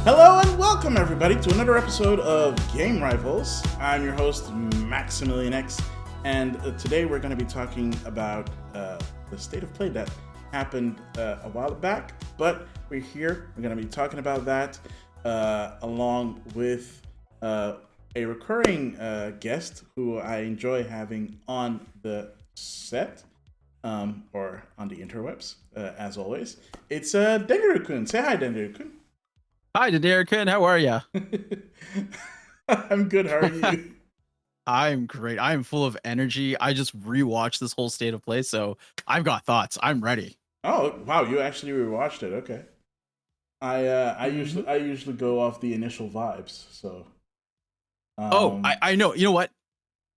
Hello and welcome everybody to another episode of Game Rivals. I'm your host Maximilian X, and today we're going to be talking about the state of play that happened a while back, but we're here. We're going to be talking about that along with a recurring guest who I enjoy having on the set or on the interwebs, as always. It's Denirukun. Say hi, Denirukun. Hi, Denirukun. How are you? I'm good. How are you? I'm great. I'm full of energy. I just rewatched this whole state of play, so I've got thoughts. I'm ready. Oh wow, you actually rewatched it. Okay. I usually go off the initial vibes. So. I know. You know what?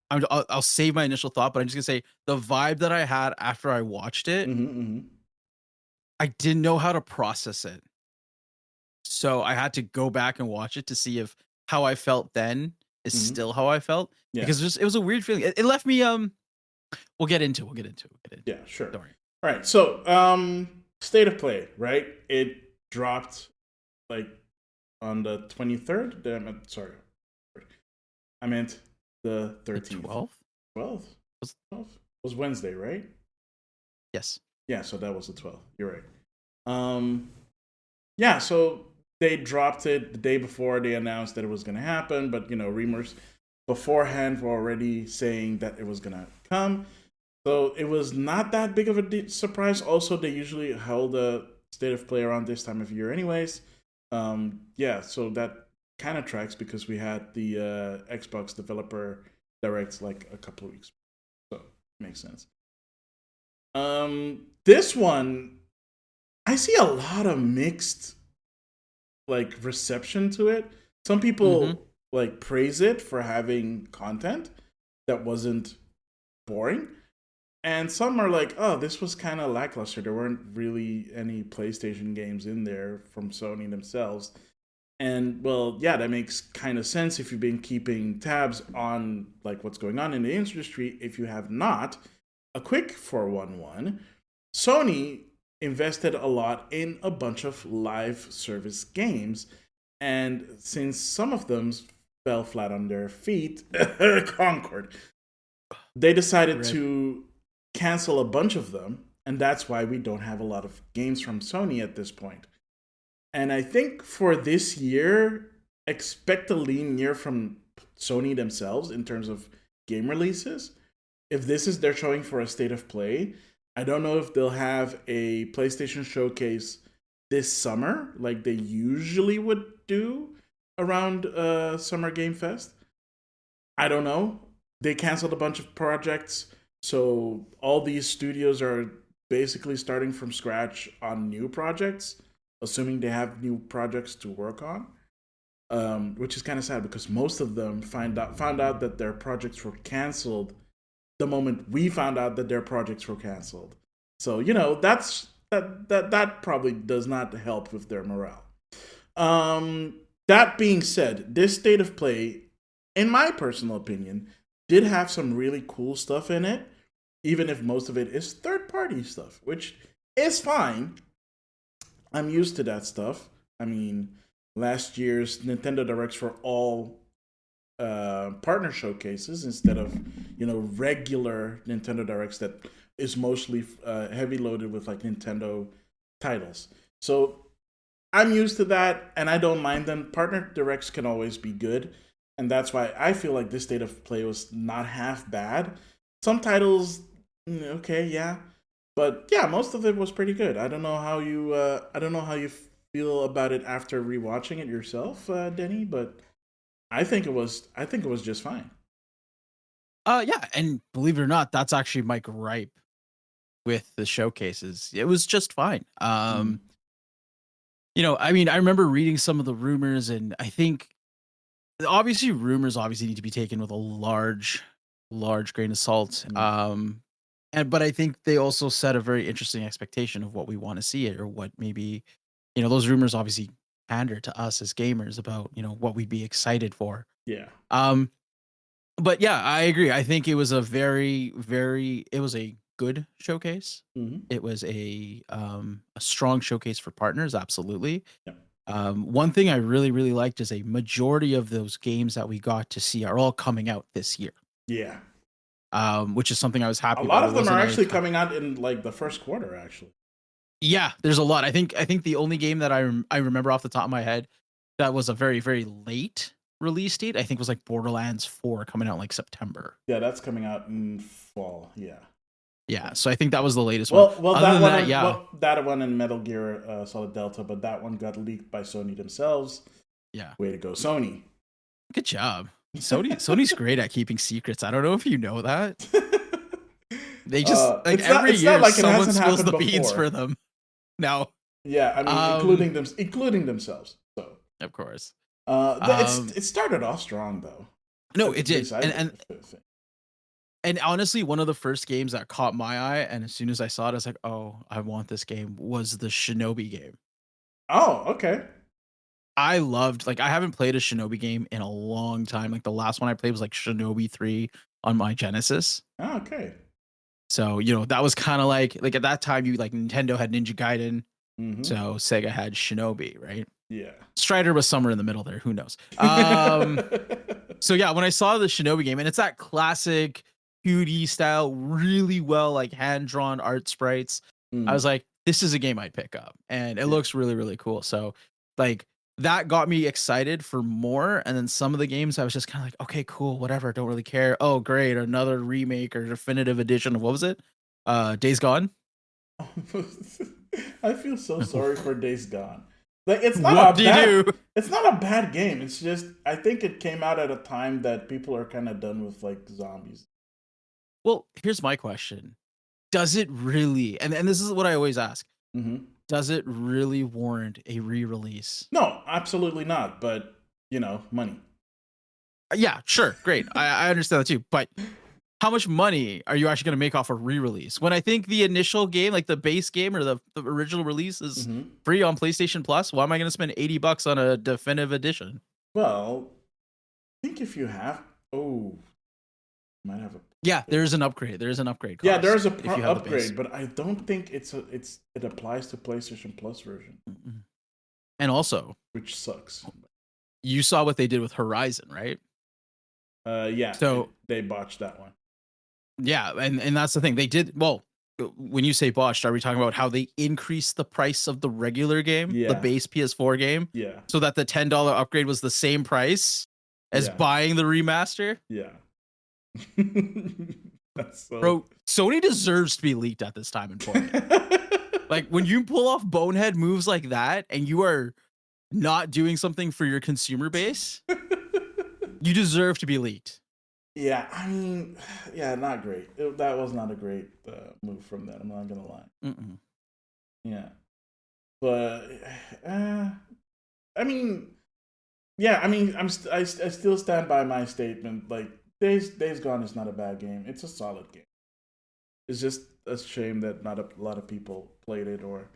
I'll save my initial thought, but I'm just gonna say the vibe that I had after I watched it. I didn't know how to process it, so I had to go back and watch it to see if how I felt then is still how I felt. Yeah. Because it was a weird feeling. It left me We'll get into it. Yeah, sure. Don't worry. All right. So state of play, right? It dropped like on the 23rd. Sorry, I meant the 13th. 12th? 12th? Was 12th? Was Wednesday, right? Yes. Yeah, so that was the 12th. You're right. Yeah, so they dropped it the day before they announced that it was going to happen, but rumors beforehand were already saying that it was going to come. So it was not that big of a surprise. Also, they usually held a state of play around this time of year anyways. Yeah, so that kind of tracks because we had the Xbox Developer Direct like a couple of weeks. So it makes sense. This one, I see a lot of mixed like reception to it. Some people like praise it for having content that wasn't boring, and some are like, oh, this was kind of lackluster. There weren't really any PlayStation games in there from Sony themselves. And well, yeah, that makes kind of sense if you've been keeping tabs on like what's going on in the industry. If you have not, a quick 411, Sony invested a lot in a bunch of live service games, and since some of them fell flat on their feet, Concord, they decided to cancel a bunch of them, and that's why we don't have a lot of games from Sony at this point. And I think for this year, expect a lean year from Sony themselves in terms of game releases. If this is their showing for a state of play, I don't know if they'll have a PlayStation showcase this summer like they usually would do around Summer Game Fest. I don't know. They canceled a bunch of projects, so all these studios are basically starting from scratch on new projects, assuming they have new projects to work on, which is kind of sad because most of them found out that their projects were canceled the moment we found out that their projects were canceled. So, that probably does not help with their morale. That being said, this state of play, in my personal opinion, did have some really cool stuff in it, even if most of it is third-party stuff, which is fine. I'm used to that stuff. I mean, last year's Nintendo Directs were all partner showcases instead of regular Nintendo Directs that is mostly heavy loaded with like Nintendo titles. So I'm used to that and I don't mind them. Partner Directs can always be good, and that's why I feel like this state of play was not half bad. Some titles, okay, yeah, but yeah, most of it was pretty good. I don't know how you feel about it after rewatching it yourself, Denny, but I think it was just fine. Yeah, and believe it or not, that's actually my gripe with the showcases. It was just fine. I mean, I remember reading some of the rumors, and I think obviously rumors need to be taken with a large grain of salt. But I think they also set a very interesting expectation of what we want to see it, or what maybe, those rumors obviously pander to us as gamers about, what we'd be excited for. Yeah. But yeah, I agree. I think it was a it was a good showcase. It was a strong showcase for partners. Absolutely. Yeah. One thing I really, really liked is a majority of those games that we got to see are all coming out this year. Yeah. Which is something I was happy A about. lot of them are actually coming out in like the first quarter, actually. Yeah, there's a lot. I think the only game that I remember off the top of my head that was a very, very late release date, I think was like Borderlands 4 coming out in like September. Yeah, that's coming out in fall. Yeah, so I think that was the latest one. Well, that one and Metal Gear Solid Delta, but that one got leaked by Sony themselves. Yeah. Way to go, Sony. Good job. Sony's great at keeping secrets. I don't know if you know that. They just every year someone spills the beans for them. Now. Yeah, I mean, including themselves. So of course. It started off strong though. No, it did. And honestly, one of the first games that caught my eye, and as soon as I saw it, I was like, "Oh, I want this game." Was the Shinobi game? Oh, okay. I haven't played a Shinobi game in a long time. Like the last one I played was like Shinobi 3 on my Genesis. Oh, okay. So, that was kind of like at that time Nintendo had Ninja Gaiden. Mm-hmm. So Sega had Shinobi, right? Yeah. Strider was somewhere in the middle there. Who knows? So yeah, when I saw the Shinobi game, and it's that classic 2D style, really well hand-drawn art sprites, I was like, this is a game I'd pick up. And it looks really, really cool. So that got me excited for more. And then some of the games I was just kind of like, okay, cool, whatever. Don't really care. Oh, great. Another remake or definitive edition of what was it? Days Gone. I feel so sorry for Days Gone. It's not it's not a bad game. It's just I think it came out at a time that people are kind of done with zombies. Well, here's my question. Does it really, and this is what I always ask, does it really warrant a re-release? No, absolutely not. But, money. Yeah, sure. Great. I understand that too. But how much money are you actually going to make off a re-release? When I think the initial game, like the base game or the original release is free on PlayStation Plus, why am I going to spend $80 on a definitive edition? Well, I think if you have... Oh, might have a... Yeah, there's an upgrade. There's an upgrade cost. Yeah, there's a upgrade, but I don't think it applies to PlayStation Plus version. And also, which sucks. You saw what they did with Horizon, right? Yeah. So they botched that one. Yeah, and that's the thing. They did well. When you say botched, are we talking about how they increased the price of the regular game, the base PS4 game? Yeah. So that the $10 upgrade was the same price as buying the remaster? Yeah. Bro, Sony deserves to be leaked at this time in point. When you pull off bonehead moves like that and you are not doing something for your consumer base, you deserve to be leaked. Yeah, I mean, not great. That was not a great move from them. I'm not gonna lie. Yeah, but I mean, I still stand by my statement. Days Gone is not a bad game. It's a solid game. It's just a shame that not a lot of people played it or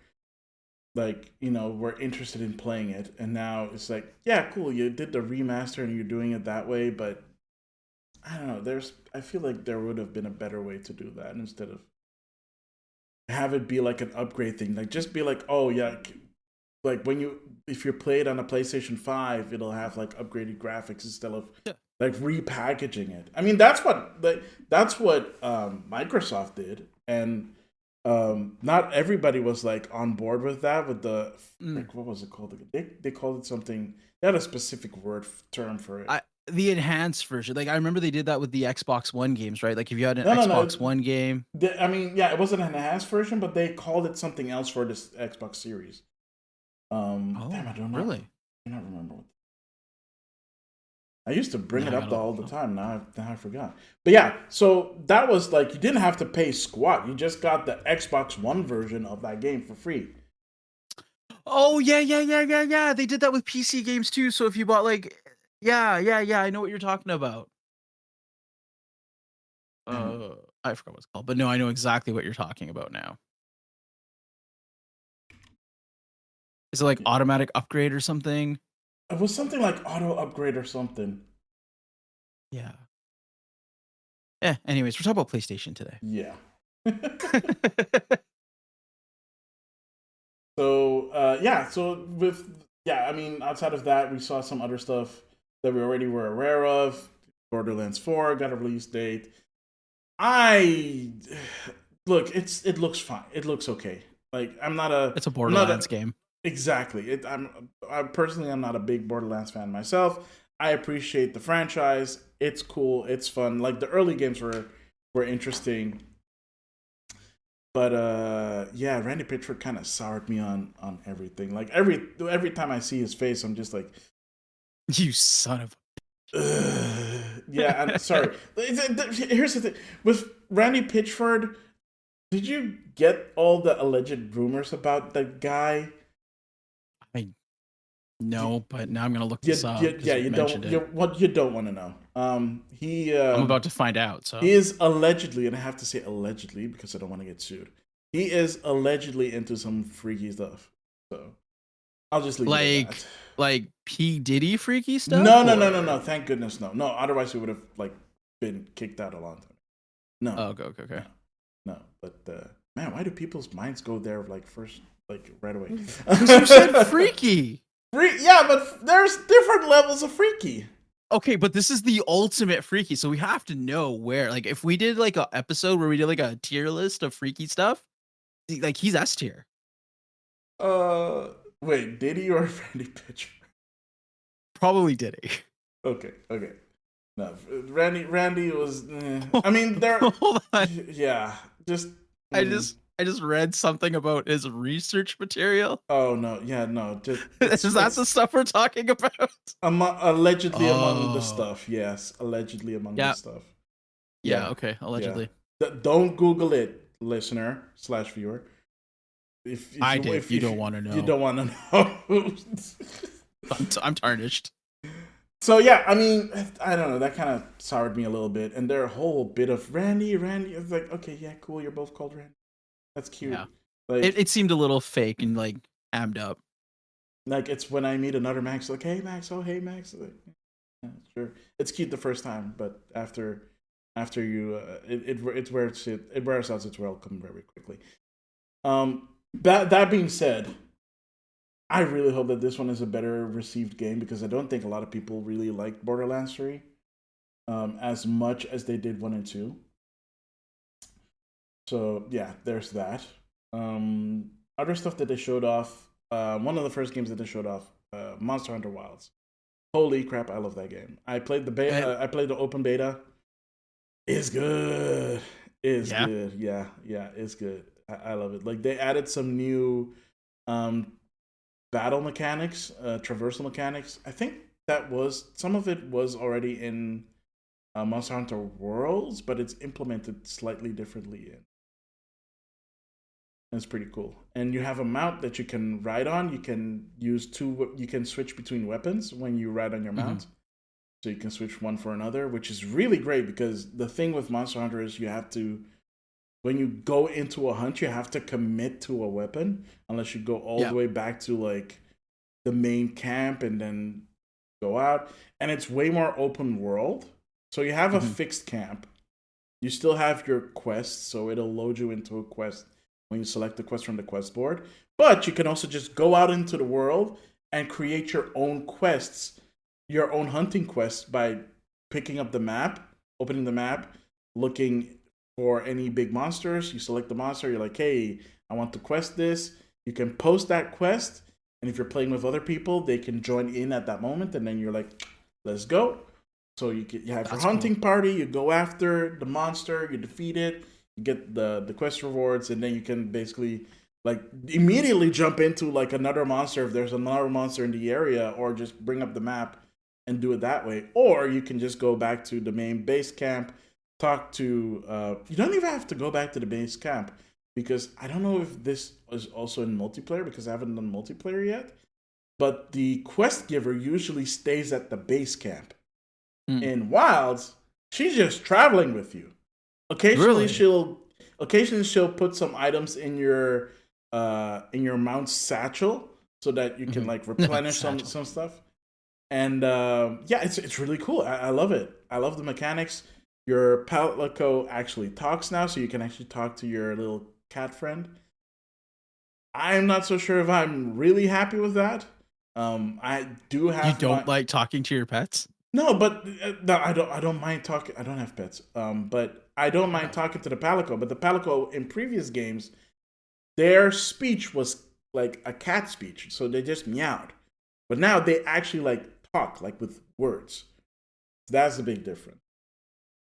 were interested in playing it. And now it's yeah, cool, you did the remaster and you're doing it that way, but I don't know, I feel like there would have been a better way to do that instead of have it be an upgrade thing. Just be oh yeah, if you play it on a PlayStation 5, it'll have upgraded graphics instead of repackaging it. I mean, that's what Microsoft did, and not everybody was on board with that. With the what was it called? They called it something. They had a specific term for it. The enhanced version. I remember they did that with the Xbox One games, right? If you had an Xbox One game. It wasn't an enhanced version, but they called it something else for this Xbox Series. Damn, I don't know. Really? I don't remember. I used to bring it up all the time. Now I forgot. But yeah, so that was you didn't have to pay squat. You just got the Xbox One version of that game for free. Oh yeah. They did that with PC games too. So if you bought yeah, I know what you're talking about. I forgot what it's called, but no, I know exactly what you're talking about now. Is it automatic upgrade or something? It was something like auto upgrade or something. Yeah. Anyways, we're talking about PlayStation today. Yeah. So with yeah, I mean, outside of that, we saw some other stuff that we already were aware of. Borderlands 4 got a release date. I look, it looks fine. It looks okay. Like It's a I'm not Borderlands a game. exactly. I personally I'm not a big Borderlands fan myself. I appreciate the franchise. It's cool. It's fun. Like the early games were interesting. But yeah, Randy Pitchford kind of soured me on everything. Like every time I see his face, I'm just like, You son of yeah. I'm sorry. Here's the thing with Randy Pitchford. Did you get all the alleged rumors about the guy? I no, but now I'm gonna look You, this up you, because yeah, you you mentioned don't. it. You don't want to know. I'm about to find out. He So is allegedly, and I have to say allegedly because I don't want to get sued. He is allegedly into some freaky stuff. So I'll just leave it at that. like P Diddy freaky stuff, No, no, no, no, or no. Thank goodness, no, no. Otherwise, he would have like been kicked out a long time. No, oh, okay. no. But man, why do people's minds go there like first, like right away? Because you said freaky. Yeah, but there's different levels of freaky. Okay, but this is the ultimate freaky, so we have to know where. Like, if we did like an episode where we did like a tier list of freaky stuff, like he's S tier. Uh, wait, Diddy or Randy Pitchford? Probably Diddy. Okay. No, Randy was. I mean, there. Hold on. Yeah, just. I just read something about his research material. Oh no! Yeah, no. Just Is that the stuff we're talking about? Allegedly among the stuff. Yes, allegedly among the stuff. Yeah. Okay. Allegedly. Yeah. Don't Google it, listener / viewer. If you don't want to know. You don't want to know. I'm tarnished. So yeah, I mean, I don't know. That kind of soured me a little bit, and their whole bit of Randy. It's like, okay, yeah, cool. You're both called Randy. That's cute. Yeah. Like It seemed a little fake and like ammed up. Like it's when I meet another Max, like, hey Max, oh hey Max, like, yeah, sure. It's cute the first time, but after you, it wears out its welcome very quickly. That being said, I really hope that this one is a better received game because I don't think a lot of people really liked Borderlands 3 as much as they did 1 and 2. So yeah, there's that. Other stuff that they showed off. One of the first games that they showed off, Monster Hunter Wilds. Holy crap, I love that game. I played the beta. I played the open beta. It's good. It's good. Yeah, it's good. I love it. Like they added some new battle mechanics, traversal mechanics. I think that was some of it was already in Monster Hunter Worlds, but it's implemented slightly differently in. It's pretty cool. And you have a mount that you can ride on. You can use you can switch between weapons when you ride on your mount. Mm-hmm. So you can switch one for another, which is really great because the thing with Monster Hunter is you have to, when you go into a hunt, you have to commit to a weapon unless you go all the way back to like the main camp and then go out. And it's way more open world. So you have a fixed camp. You still have your quests, so it'll load you into a quest when you select the quest from the quest board. But you can also just go out into the world and create your own quests, your own hunting quests by picking up the map, opening the map, looking for any big monsters. You select the monster, you're like, hey, I want to quest this. You can post that quest, and if you're playing with other people, they can join in at that moment, and then you're like, let's go. So you have your hunting party, you go after the monster, you defeat it, you get the quest rewards, and then you can basically like immediately jump into like another monster if there's another monster in the area, or just bring up the map and do it that way. Or you can just go back to the main base camp, talk to you don't even have to go back to the base camp, because I don't know if this is also in multiplayer because I haven't done multiplayer yet, but the quest giver usually stays at the base camp. In Wilds, she's just traveling with you. Occasionally she'll put some items in your mount's satchel so that you can like replenish some stuff. And yeah, it's really cool. I love it. I love the mechanics. Your Palico actually talks now, so you can actually talk to your little cat friend. I'm not so sure if I'm really happy with that, I do have. You don't like talking to your pets? No, but no, I don't. I don't mind talking. I don't have pets. But I don't mind Okay. talking to the palico. But the palico in previous games, their speech was like a cat speech, so they just meowed. But now they actually like talk, like with words. That's the big difference.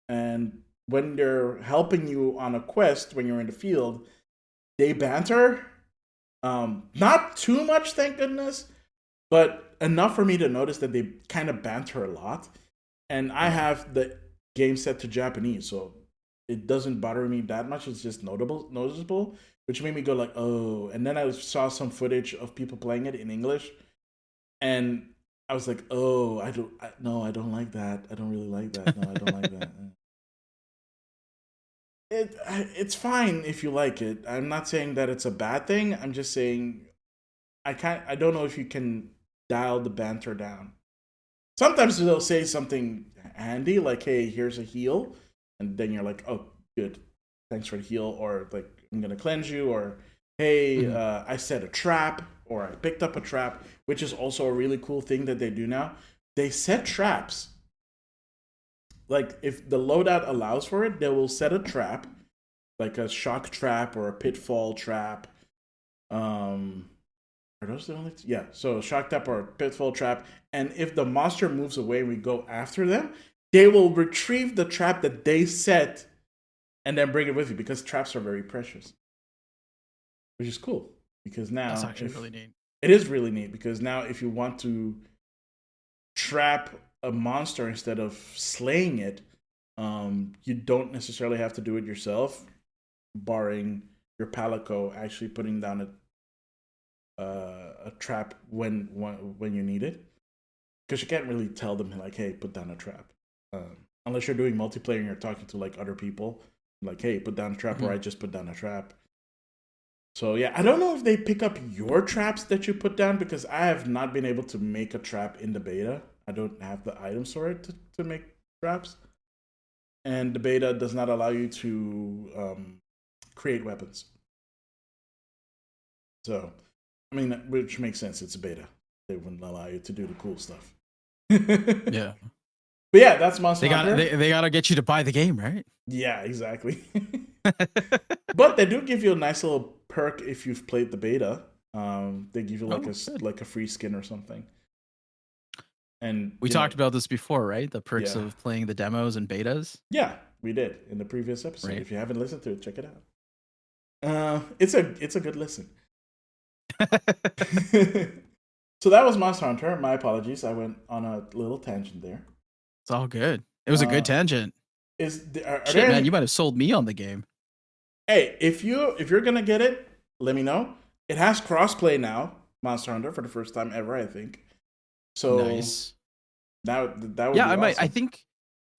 And when they're helping you on a quest, when you're in the field, they banter. Not too much, thank goodness, but enough for me to notice that they kind of banter a lot. And I Yeah. have the game set to Japanese, so it doesn't bother me that much. It's just noticeable, which made me go like, oh. And then I saw some footage of people playing it in English, and I was like, oh, no, I don't like that. I don't really like that. No, I don't like that. It's fine if you like it. I'm not saying that it's a bad thing. I'm just saying I don't know if you can dial the banter down. Sometimes they'll say something handy like, "Hey, here's a heal," and then you're like, "Oh, good, thanks for the heal," or like, "I'm gonna cleanse you," or "Hey, Mhm. I set a trap," or "I picked up a trap," which is also a really cool thing that they do now. They set traps. Like if the loadout allows for it, they will set a trap, like a shock trap or a pitfall trap. Um, are those the only? Yeah. So shock trap or pitfall trap, and if the monster moves away and we go after them, they will retrieve the trap that they set and then bring it with you because traps are very precious, which is cool. Because That's now, actually if really neat. it is really neat, because now if you want to trap a monster instead of slaying it, you don't necessarily have to do it yourself, barring your palico actually putting down a trap when you need it, because you can't really tell them like, hey, put down a trap, unless you're doing multiplayer and you're talking to like other people, like, hey, put down a trap, or Mhm. I just put down a trap. So yeah, I don't know if they pick up your traps that you put down, because I have not been able to make a trap in the beta. I don't have the items for it to make traps, and the beta does not allow you to create weapons. So I mean, which makes sense. It's a beta. They wouldn't allow you to do the cool stuff. But Yeah. yeah, that's Monster Hunter. They gotta get you to buy the game, right? Yeah, exactly. But they do give you a nice little perk if you've played the beta. They give you Oh, good. like a free skin or something. And We talked about this before, right? The perks yeah, of playing the demos and betas. yeah, we did in the previous episode. Right. If you haven't listened to it, check it out. It's a good listen. So that was Monster Hunter. My apologies. I went on a little tangent there. It's all good. It was a good Uh, tangent. are Shit, there man, you any? might have sold me on the game. Hey, if you're gonna get it, let me know. It has crossplay now, Monster Hunter, for the first time ever, I think. So Nice. that would Yeah, be I might. awesome.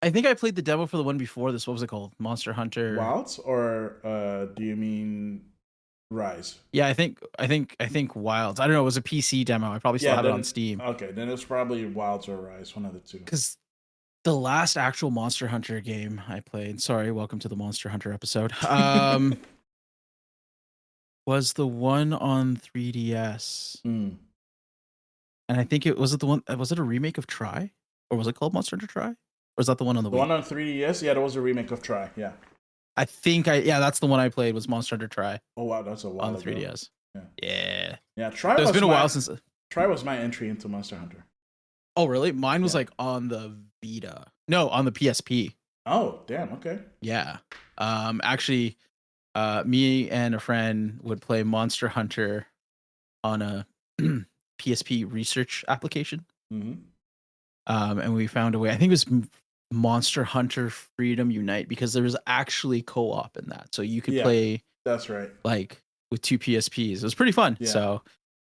I think I played the demo for the one before this. What was it called? Monster Hunter. Wilds, or do you mean Rise? Yeah, I think Wilds. I don't know. It was a PC demo. I probably still Yeah, have it on then Steam. okay, then it's probably Wilds or Rise, one of the two. Because the last actual Monster Hunter game I played. Sorry, welcome to the Monster Hunter episode. Was the one on 3DS, Mm. and I think it was it the one. Was it a remake of Try, or was it called Monster Hunter Try, or was that the one on the The Wii? one on 3DS, yeah, that was a remake of Try. Yeah. I think yeah, that's the one I played was Monster Hunter Try Oh wow, that's a on while the ago. 3DS. Yeah. Yeah, Yeah, it's been a while since. Try was my entry into Monster Hunter. Oh, really? Mine was Yeah. like on the Vita. No, on the PSP. Oh, damn, okay. Yeah. Actually, me and a friend would play Monster Hunter on a PSP research application. Mm-hmm. And we found a way. I think it was Monster Hunter Freedom Unite, because there was actually co-op in that, so you could Yeah, play that's right. like with two PSPs. It was pretty fun. Yeah. So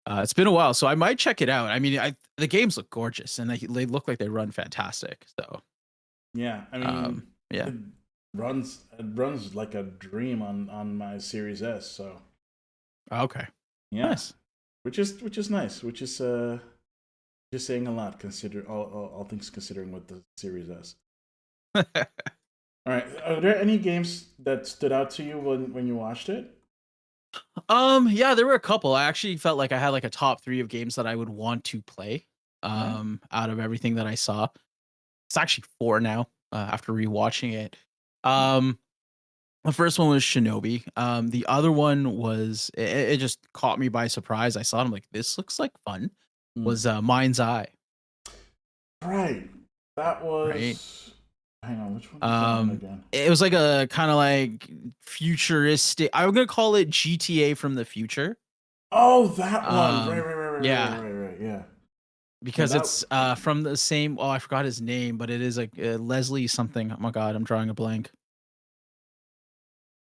it's been a while, so I might check it out. I mean, the games look gorgeous and they look like they run fantastic. So Yeah, I um, mean, yeah. it runs like a dream on my Series S. So Okay. yeah, Nice. which is nice. Which is just saying a lot. Consider all things considering with the Series S. All right, are there any games that stood out to you when you watched it? Yeah, there were a couple. I actually felt like I had like a top 3 of games that I would want to play, Right? out of everything that I saw. It's actually 4 now, after rewatching it. Um, the first one was Shinobi. The other one was it just caught me by surprise. I saw it, I'm like, "This looks like fun." Mm. Was, Mind's Eye, Right. That right? was. Hang on, which one was that one Um, again? it was like a kinda like futuristic, I'm gonna call it GTA from the future. Oh, that one. Right, Um, right, right, right, right, yeah. right, right, right. Yeah. Yeah, Because that. it's, from the same, oh, I forgot his name, but it is like, Leslie something. Oh my god, I'm drawing a blank.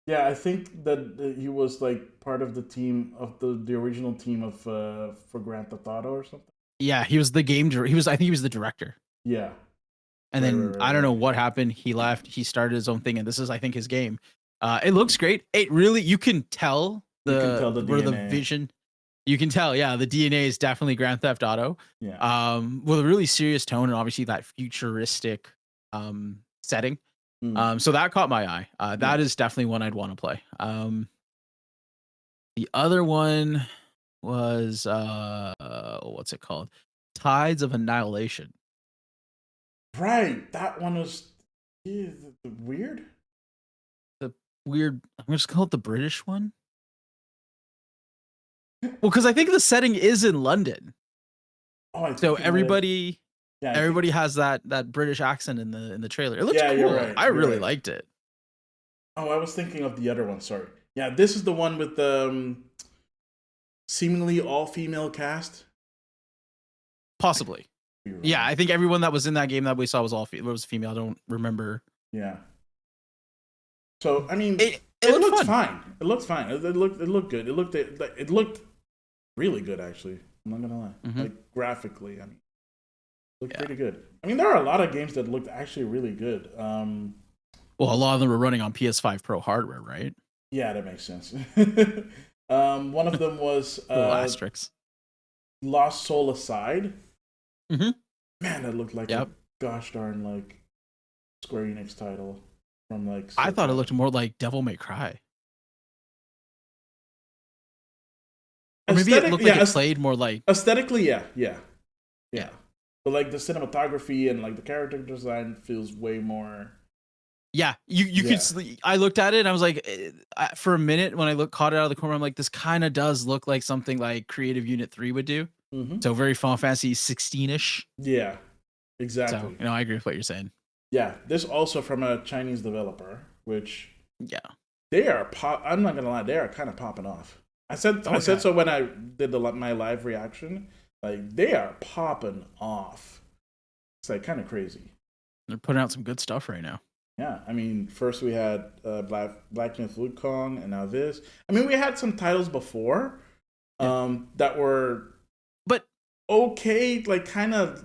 Yeah, I think that he was like part of the team of the original team of for Grand Theft Auto or something. Yeah, he was the game dir he was, I think he was the director. Yeah. And Right, then right, I right, don't know right. what happened. He left, he started his own thing, and this is, I think, his game. It looks great. It really, you can tell You can tell the where the DNA. vision, you can tell, yeah, the DNA is definitely Grand Theft Auto. Yeah. With a really serious tone and obviously that futuristic, setting. Mm, So that caught my eye. yeah. That is definitely one I'd want to play. The other one was, what's it called? Tides of Annihilation. Right. That one was yeah, weird. The weird, I'm just call it the British one. Well, because I think the setting is in London, Oh, I so think it might have. everybody Yeah, I think. everybody has that British accent in the trailer. It looks Yeah, you're cool. right. I You're really right. liked it. Oh, I was thinking of the other one. Sorry. Yeah, this is the one with the seemingly all female cast. Possibly. You're Yeah, wrong. I think everyone that was in that game that we saw was all was female. I don't remember. Yeah. So I mean, It it looked looked fun. fine. It looked fine. It looked good. It looked really good actually. I'm not gonna lie. Hmm. Like graphically, I mean, it looked Yeah. pretty good. I mean, there are a lot of games that looked actually really good. Well, a lot of them were running on PS5 Pro hardware, right? Yeah, that makes sense. One of them was Little asterisks. Lost Soul Aside. Hmm. Man, that looked like a Yep. gosh darn like Square Enix title from like I thought it circa looked more like Devil May Cry, or maybe it aesthetic. looked like Yeah, it played more like, aesthetically, yeah, yeah, yeah. yeah. But like the cinematography and like the character design feels way more. Yeah, you could. Yeah. I looked at it and I was like, for a minute when I caught it out of the corner, I'm like, this kind of does look like something like Creative Unit 3 would do. Mm-hmm. So very Final Fantasy 16 ish. Yeah, So exactly. I agree with what you're saying. Yeah, this also from a Chinese developer, which Yeah. they are pop. I'm not gonna lie, they are kind of popping off. I Oh said yeah. so when I did my live reaction. Like they are popping off. It's like kind of crazy. They're putting out some good stuff right now. Yeah, I mean, first we had Black Myth Wukong, and now this. I mean, we had some titles before, Yeah. that were But okay, like kind of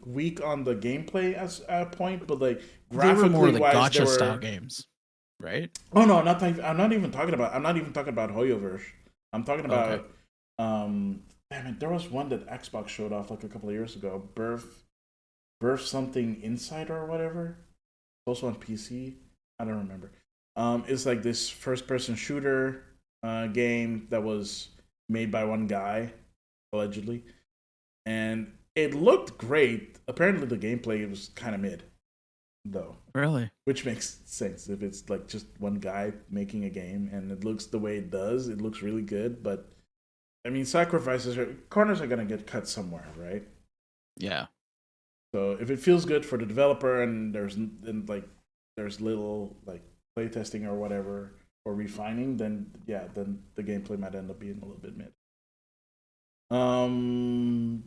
weak on the gameplay as a point, but like they were more graphically the wise, they gotcha style were. games, right? Oh no, I'm not even talking about. I'm not even talking about Hoyoverse. I'm talking Okay. about. Damn it, there was one that Xbox showed off like a couple of years ago. Birth something Insider or whatever. Also on PC. I don't remember. It's like this first-person shooter game that was made by one guy, allegedly, and it looked great. Apparently, the gameplay was kind of mid, though, Really? which makes sense if it's like just one guy making a game and it looks the way it does. It looks really good, but I mean, corners are gonna get cut somewhere, right? Yeah. So if it feels good for the developer and there's little like playtesting or whatever or refining, then yeah, then the gameplay might end up being a little bit mid. Um,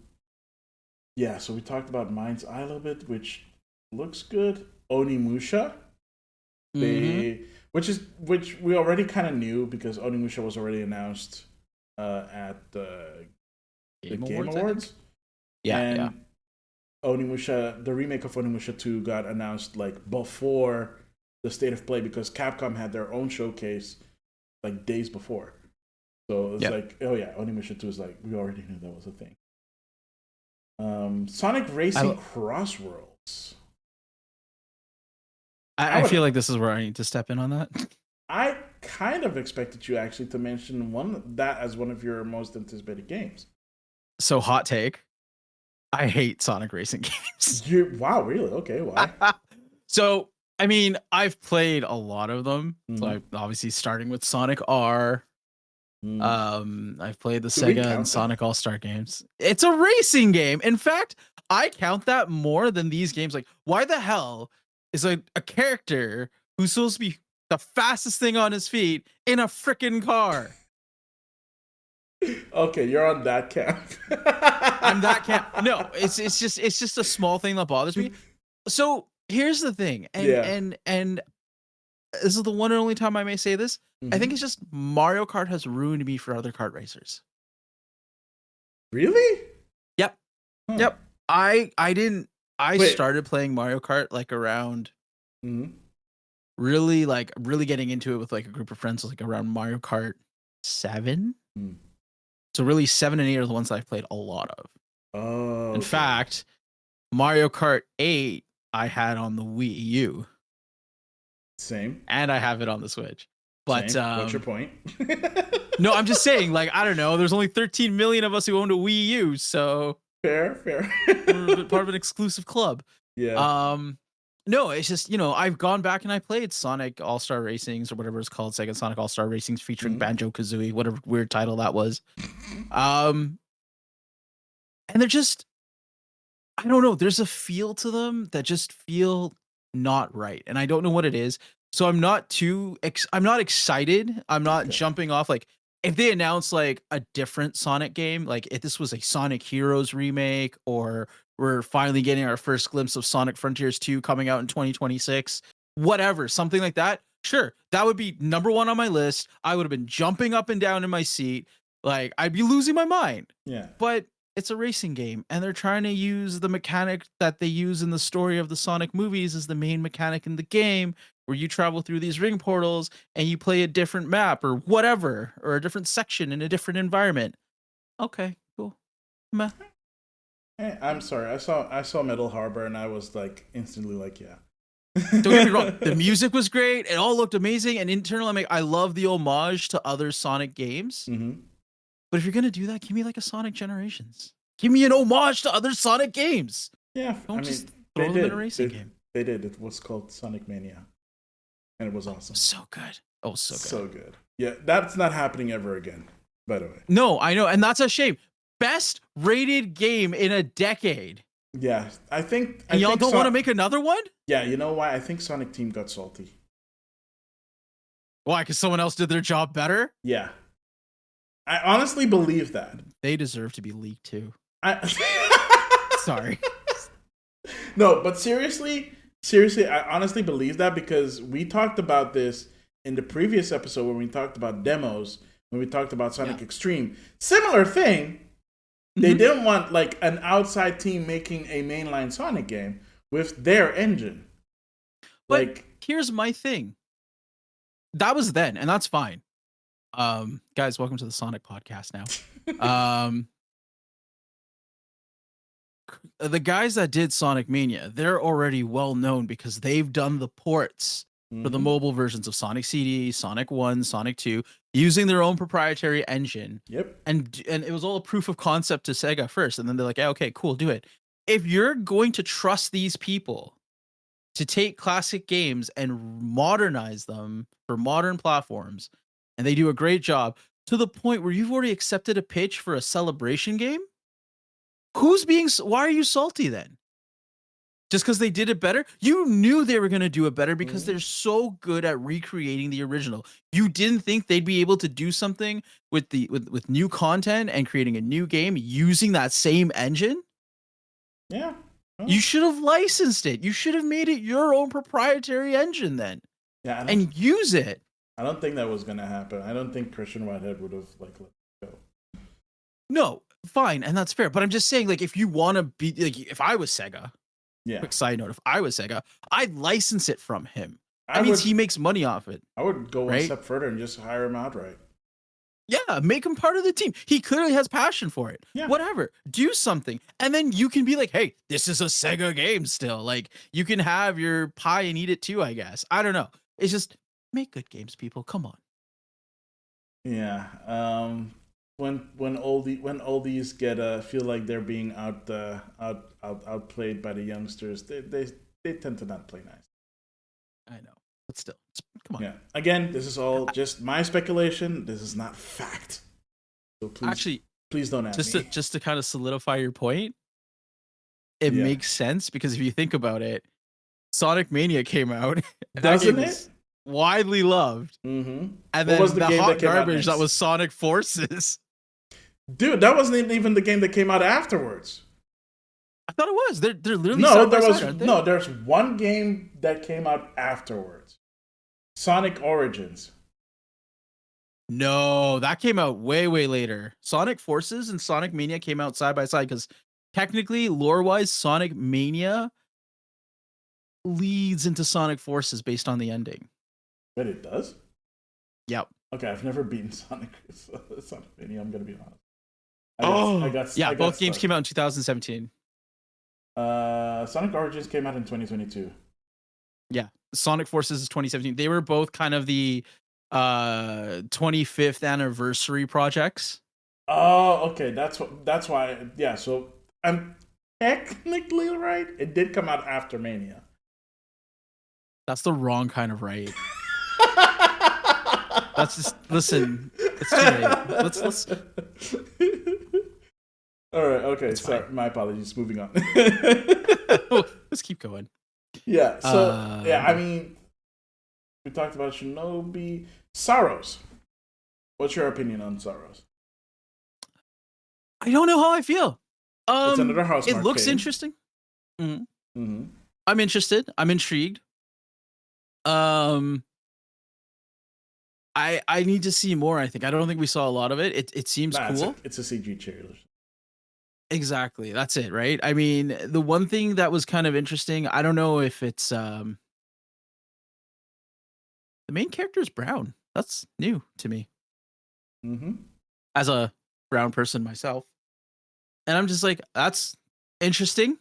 yeah. So we talked about Mind's Eye a little bit, which looks good. Onimusha, Mm-hmm. which we already kind of knew because Onimusha was already announced at the Game Game Awards, I think. Awards, Yeah. Yeah. and Onimusha, the remake of Onimusha 2 got announced like before the state of play because Capcom had their own showcase like days before. So it's Yeah. like, oh yeah, Onimusha 2 is like, we already knew that was a thing. Sonic I, Racing Crossworlds. I I would, feel like this is where I need to step in on that. I kind of expected you actually to mention that as one of your most anticipated games. So hot take. I hate Sonic racing games. Wow, really? Okay, why? So, I mean, I've played a lot of them. Mhm. So, obviously starting with Sonic R. I've played the Sega and Sonic All-Star games. It's a racing game. In fact, I count that more than these games. Like, why the hell is a character who's supposed to be the fastest thing on his feet in a freaking car? Okay, you're on that camp. I'm that camp. No, it's just a small thing that bothers me. So here's the thing, and this is the one and only time I may say this. I think it's just Mario Kart has ruined me for other kart racers. Really? Yep. Huh. Yep. I started playing Mario Kart like around really getting into it with like a group of friends, like around Mario Kart 7. So really 7 and 8 are the ones that I've played a lot of. Oh. In fact, Mario Kart 8 I had on the Wii U. Same. And I have it on the Switch. But what's your point? No, I'm just saying, like, I don't know. There's only 13 million of us who own a Wii U, so fair. We're part of an exclusive club. Yeah. No, it's just, I've gone back and I played Sonic All-Star Racings or whatever it's called, Sega Sonic All-Star Racings featuring Banjo-Kazooie, whatever weird title that was. And they're just, I don't know, there's a feel to them that just feel not right. And I don't know what it is. So I'm not excited. I'm not jumping off. Like, if they announce like a different Sonic game, like if this was a Sonic Heroes remake, or we're finally getting our first glimpse of Sonic Frontiers 2 coming out in 2026, whatever, something like that. Sure, that would be number one on my list. I would have been jumping up and down in my seat. Like, I'd be losing my mind. Yeah. But it's a racing game, and they're trying to use the mechanic that they use in the story of the Sonic movies as the main mechanic in the game, where you travel through these ring portals and you play a different map or whatever, or a different section in a different environment. Okay, cool. Meh. Hey, I'm sorry. I saw Metal Harbor and I was like instantly like, yeah. Don't get me wrong. The music was great. It all looked amazing. And internally, I'm like, I love the homage to other Sonic games. But if you're gonna do that, give me like a Sonic Generations. Give me an homage to other Sonic games. Yeah, don't just throw them in a racing game. They did. It was called Sonic Mania, and it was awesome. So good. Oh, so good. So good. Yeah, that's not happening ever again. By the way. No, I know, and that's a shame. Best rated game in a decade. Yeah, I think. And y'all don't want to make another one? Yeah, you know why? I think Sonic Team got salty. Why? Because someone else did their job better? Yeah. I honestly believe that. They deserve to be leaked too. Sorry. No, but seriously, I honestly believe that, because we talked about this in the previous episode when we talked about demos, when we talked about Sonic Extreme. Similar thing. They didn't want like an outside team making a mainline Sonic game with their engine. But like, here's my thing. That was then, and that's fine. Guys, welcome to the Sonic podcast now. The guys that did Sonic Mania, they're already well known because they've done the ports for the mobile versions of Sonic CD, Sonic 1, Sonic 2, using their own proprietary engine. Yep. And it was all a proof of concept to Sega first, and then they're like, yeah, okay, cool, do it. If you're going to trust these people to take classic games and modernize them for modern platforms, and they do a great job to the point where you've already accepted a pitch for a celebration game, why are you salty then? Just because they did it better? You knew they were going to do it better because they're so good at recreating the original. You didn't think they'd be able to do something with new content and creating a new game using that same engine? Yeah. Oh. You should have licensed it. You should have made it your own proprietary engine then. Yeah. And use it. I don't think that was going to happen. I don't think Christian Whitehead would have let it go. No, fine, and that's fair. But I'm just saying, like, if you want to be, like, if I was Sega, quick side note, if I was Sega, I'd license it from him. That means he makes money off it. I would go one step further and just hire him outright. Yeah, make him part of the team. He clearly has passion for it. Yeah. Whatever. Do something. And then you can be like, hey, this is a Sega game still. Like, you can have your pie and eat it too, I guess. I don't know. It's just, make good games, people. Come on. Yeah. When oldies get feel like they're being outplayed by the youngsters, they tend to not play nice. I know, but still, come on. Yeah. Again, this is all just my speculation. This is not fact. So please don't ask me. Just to kind of solidify your point, it makes sense because if you think about it, Sonic Mania came out. Doesn't it? Widely loved. Mm-hmm. And then the hot garbage that was Sonic Forces. Dude, that wasn't even the game that came out afterwards. I thought it was. They're literally there's one game that came out afterwards. Sonic Origins. No, that came out way later. Sonic Forces and Sonic Mania came out side by side because technically, lore-wise, Sonic Mania leads into Sonic Forces based on the ending. But it does? Yep. Okay, I've never beaten Sonic Mania, I'm going to be honest. Both games came out in 2017. Sonic Origins came out in 2022. Yeah, Sonic Forces is 2017. They were both kind of the 25th anniversary projects. Oh, okay. That's why. Yeah, so I'm technically right. It did come out after Mania. That's the wrong kind of right. That's just listen. It's too late. Let's. All right. Okay. Sorry. My apologies. Moving on. Let's keep going. Yeah. So I mean, we talked about Shinobi. Saros. What's your opinion on Saros? I don't know how I feel. It's another house. It looks interesting. Mm-hmm. Mm-hmm. I'm interested. I'm intrigued. I need to see more. I don't think we saw a lot of it. It seems cool. It's a CG trailer. Exactly. That's it, right? I mean, the one thing that was kind of interesting, I don't know if it's the main character is brown. That's new to me. Mm-hmm. As a brown person myself. And I'm just like, that's interesting.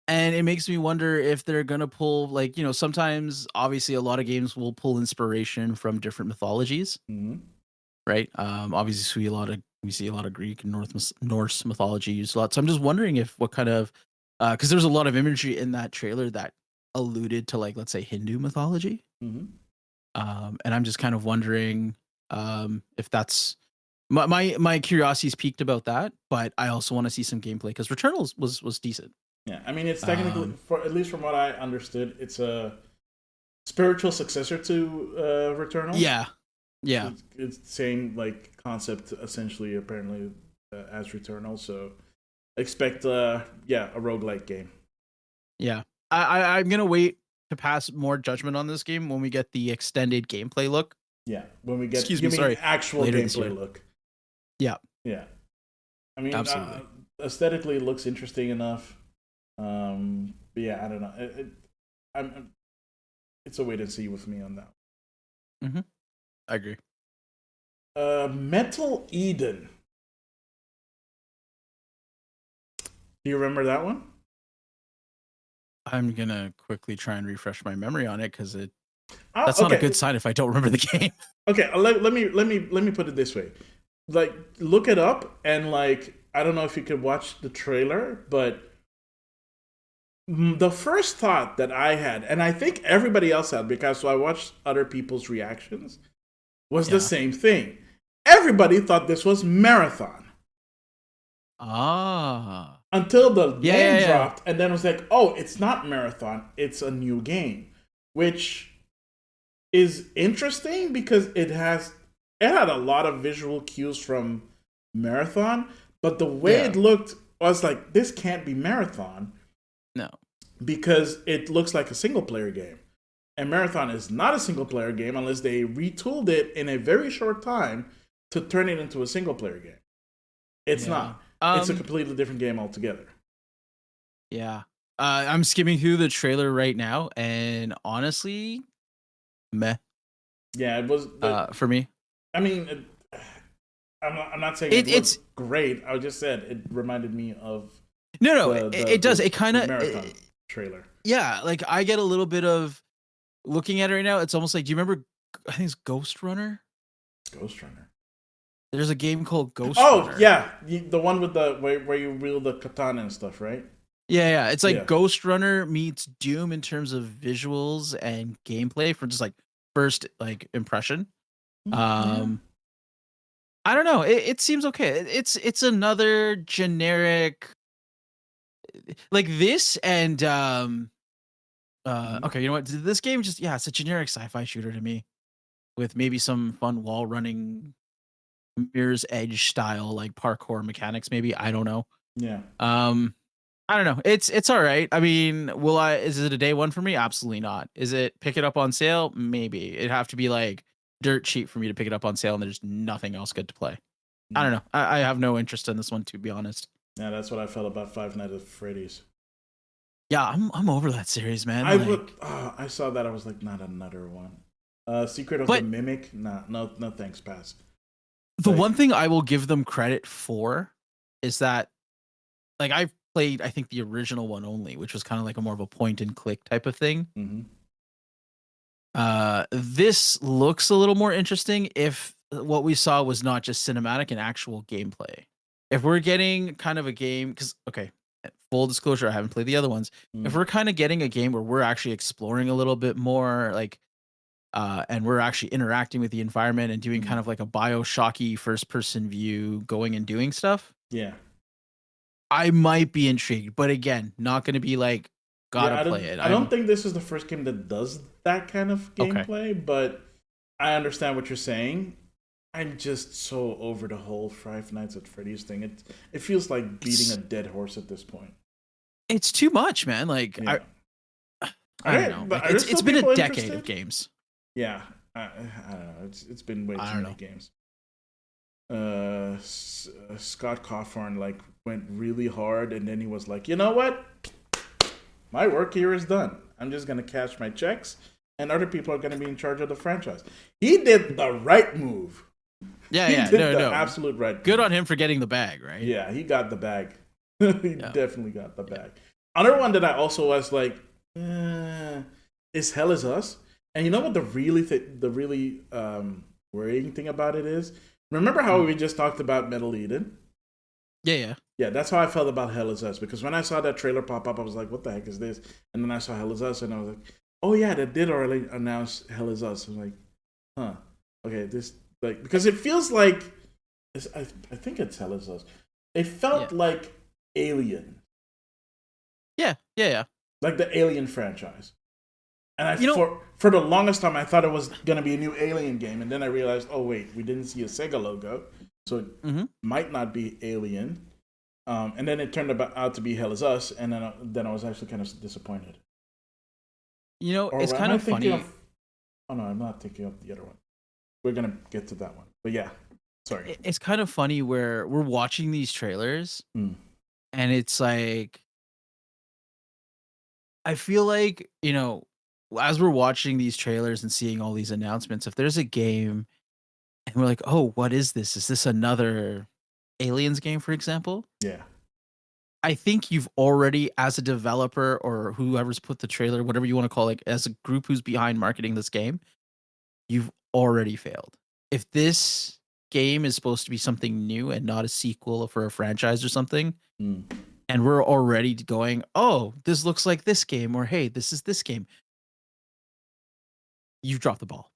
And it makes me wonder if they're going to pull, like, sometimes obviously a lot of games will pull inspiration from different mythologies. Mm-hmm. Right? Obviously we see a lot of Greek and Norse mythology used a lot. So I'm just wondering if what kind of, because there's a lot of imagery in that trailer that alluded to, like, let's say Hindu mythology. Mm-hmm. And I'm just kind of wondering if that's my curiosity's peaked about that, but I also want to see some gameplay because Returnal was decent. Yeah, I mean, it's technically, for at least from what I understood, it's a spiritual successor to Returnal. Yeah. It's the same like concept essentially, apparently, as Returnal. So expect a roguelike game. Yeah, I'm gonna wait to pass more judgment on this game when we get the extended gameplay look. Yeah, when we get actual later gameplay look. Yeah. I mean, absolutely. Aesthetically, it looks interesting enough. But yeah, I don't know. It's a wait and see with me on that. Mm-hmm. I agree. Metal Eden. Do you remember that one? I'm gonna quickly try and refresh my memory on it because that's not a good sign if I don't remember the game. Okay, let me put it this way. Like, look it up and like, I don't know if you could watch the trailer, but the first thought that I had, and I think everybody else had, because I watched other people's reactions, was the same thing. Everybody thought this was Marathon. Until the name dropped, and then it was like, oh, it's not Marathon, it's a new game. Which is interesting because it had a lot of visual cues from Marathon, but the way it looked, I was like, this can't be Marathon. No. Because it looks like a single-player game. And Marathon is not a single-player game unless they retooled it in a very short time to turn it into a single-player game. It's not. It's a completely different game altogether. Yeah. I'm skimming through the trailer right now, and honestly, meh. Yeah, it was... for me. I mean, I'm not saying it's great. I just said it reminded me of... No, it does. It kind of... Marathon trailer. Yeah, like I get a little bit of... Looking at it right now, it's almost like... Do you remember... I think it's Ghost Runner? Ghost Runner. There's a game called Ghost Oh, Runner. yeah. The one with the where you wield the katana and stuff, right? Yeah. It's like Yeah. Ghost Runner meets Doom in terms of visuals and gameplay for just like first like impression. Yeah. I don't know. It seems okay. It's another generic like this and okay, you know what? This game just it's a generic sci-fi shooter to me with maybe some fun wall running Mirror's Edge style like parkour mechanics maybe. I don't know. Yeah. I don't know. It's all right. I mean, is it a day one for me? Absolutely not. Is it pick it up on sale? Maybe. It'd have to be like dirt cheap for me to pick it up on sale and there's nothing else good to play. I don't know. I have no interest in this one, to be honest. Yeah, that's what I felt about Five Nights at Freddy's. Yeah, I'm over that series, man. I saw that. I was like, not another one. Secret of the Mimic? Nah, no, thanks, pass. The one thing I will give them credit for is that, like, I've played, I think, the original one only, which was kind of like a more of a point and click type of thing. This looks a little more interesting if what we saw was not just cinematic and actual gameplay. If we're getting kind of a game, because, okay, full disclosure, I haven't played the other ones. If we're kind of getting a game where we're actually exploring a little bit more, like, and we're actually interacting with the environment and doing kind of like a BioShocky first-person view, going and doing stuff. Yeah. I might be intrigued, but again, not going to be like, gotta play it. I don't think this is the first game that does that kind of gameplay, but I understand what you're saying. I'm just so over the whole Five Nights at Freddy's thing. It feels like beating a dead horse at this point. It's too much, man. Like, I don't know. Like, it's been a decade of games. Yeah, I don't know. It's been way too many games. Scott Cawthorn like went really hard, and then he was like, you know what? My work here is done. I'm just gonna cash my checks, and other people are gonna be in charge of the franchise. He did the right move. Yeah, no, absolute right. Good on him for getting the bag, right? Yeah, he got the bag. He definitely got the bag. Another one that I also was like, is Hell Is Us. And you know what the really worrying thing about it is? Remember how we just talked about Metal Eden? Yeah. Yeah, that's how I felt about Hell Is Us. Because when I saw that trailer pop up, I was like, what the heck is this? And then I saw Hell Is Us, and I was like, oh yeah, they did already announce Hell Is Us. I was like, huh. Okay, this, like, because it feels like, I think it's Hell Is Us. It felt like Alien. Yeah. Like the Alien franchise. And for the longest time, I thought it was going to be a new Alien game. And then I realized, oh, wait, we didn't see a Sega logo. So it might not be Alien. And then it turned out to be Hell Is Us. And then I was actually kind of disappointed. You know, it's kind of funny. Oh, no, I'm not thinking of the other one. We're going to get to that one. But yeah, sorry. It's kind of funny where we're watching these trailers. And it's like, I feel like, you know, as we're watching these trailers and seeing all these announcements, if there's a game and we're like, oh, what is this? Is this another Aliens game, for example? Yeah. I think you've already, as a developer or whoever's put the trailer, whatever you want to call it, as a group who's behind marketing this game, you've already failed. If this game is supposed to be something new and not a sequel for a franchise or something, and we're already going, oh, this looks like this game, or hey, this is this game, you've dropped the ball.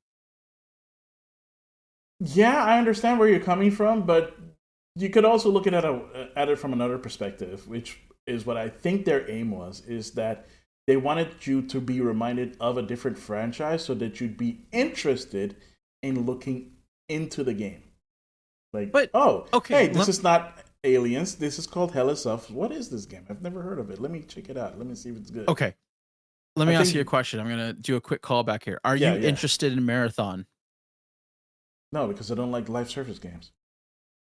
Yeah, I understand where you're coming from, but you could also look at it from another perspective, which is what I think their aim was, is that they wanted you to be reminded of a different franchise so that you'd be interested in looking into the game. Like, hey, this is not Aliens. This is called Hell Is Us. What is this game? I've never heard of it. Let me check it out. Let me see if it's good. Okay. Let me ask you a question. I'm going to do a quick callback here. Are you interested in Marathon? No, because I don't like live service games.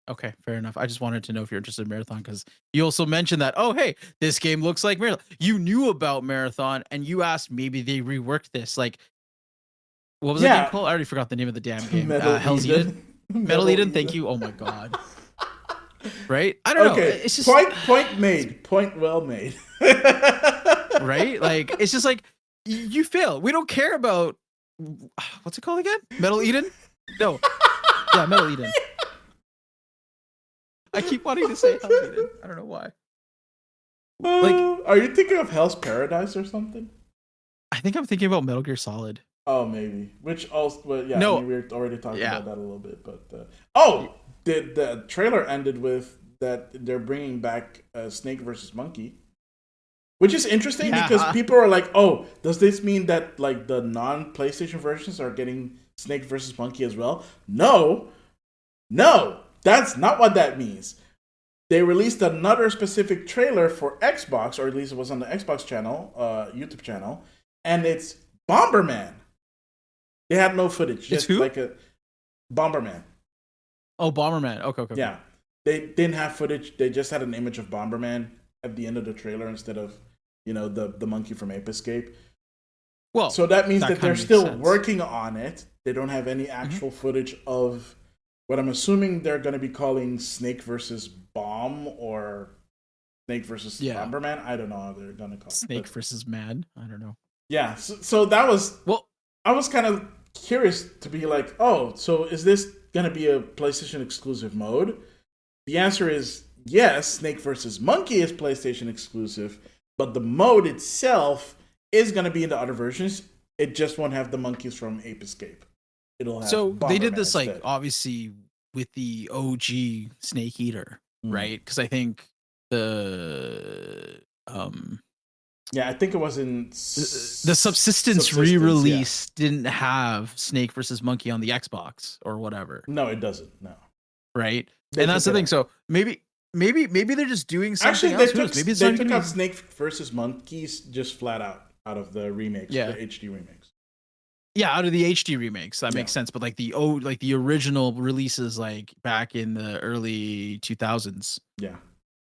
Okay, fair enough. I just wanted to know if you're interested in Marathon because you also mentioned that, oh, hey, this game looks like Marathon. You knew about Marathon and you asked maybe they reworked this. Like, what was that game called? I already forgot the name of the damn game. Hell's Eden? Metal Eden, thank you. Oh my God. Right? I don't know. It's just point made. Point well made. Right? Like, it's just like, you fail. We don't care about, what's it called again? Metal Eden? No. Yeah, Metal Eden. I keep wanting to say Hell's Eden. I don't know why. Are you thinking of Hell's Paradise or something? I think I'm thinking about Metal Gear Solid. Oh, maybe. Which also, but yeah, No. I mean, we were already talking about that a little bit. But the trailer ended with that they're bringing back Snake versus Monkey, which is interesting because people are like, "Oh, does this mean that like the non-PlayStation versions are getting Snake versus Monkey as well?" No, that's not what that means. They released another specific trailer for Xbox, or at least it was on the Xbox channel, YouTube channel, and it's Bomberman. They had no footage. Just like a Bomberman. Oh, Bomberman. Okay. Yeah. They didn't have footage. They just had an image of Bomberman at the end of the trailer instead of, the monkey from Ape Escape. Well, so that means that they're still working on it. They don't have any actual footage of what I'm assuming they're going to be calling Snake versus Bomb or Snake versus Bomberman. I don't know how they're going to call it. Snake versus Man. I don't know. Yeah. So that was... Well, I was kind of curious to be like, oh, so is this going to be a PlayStation exclusive mode? The answer is yes, Snake vs. Monkey is PlayStation exclusive, but the mode itself is going to be in the other versions. It just won't have the monkeys from Ape Escape. It'll have Bomberman they did this instead. like obviously with the OG Snake Eater, right? Because I think the I think it was in the Subsistence re-release didn't have Snake versus Monkey on the Xbox or whatever. No, it doesn't. No. Right? And that's the thing. So maybe they're just doing something else. Maybe they took out Snake versus Monkeys just flat out of the remakes, the HD remakes. Yeah, out of the HD remakes. That makes sense. But like the original releases like back in the early 2000s. Yeah.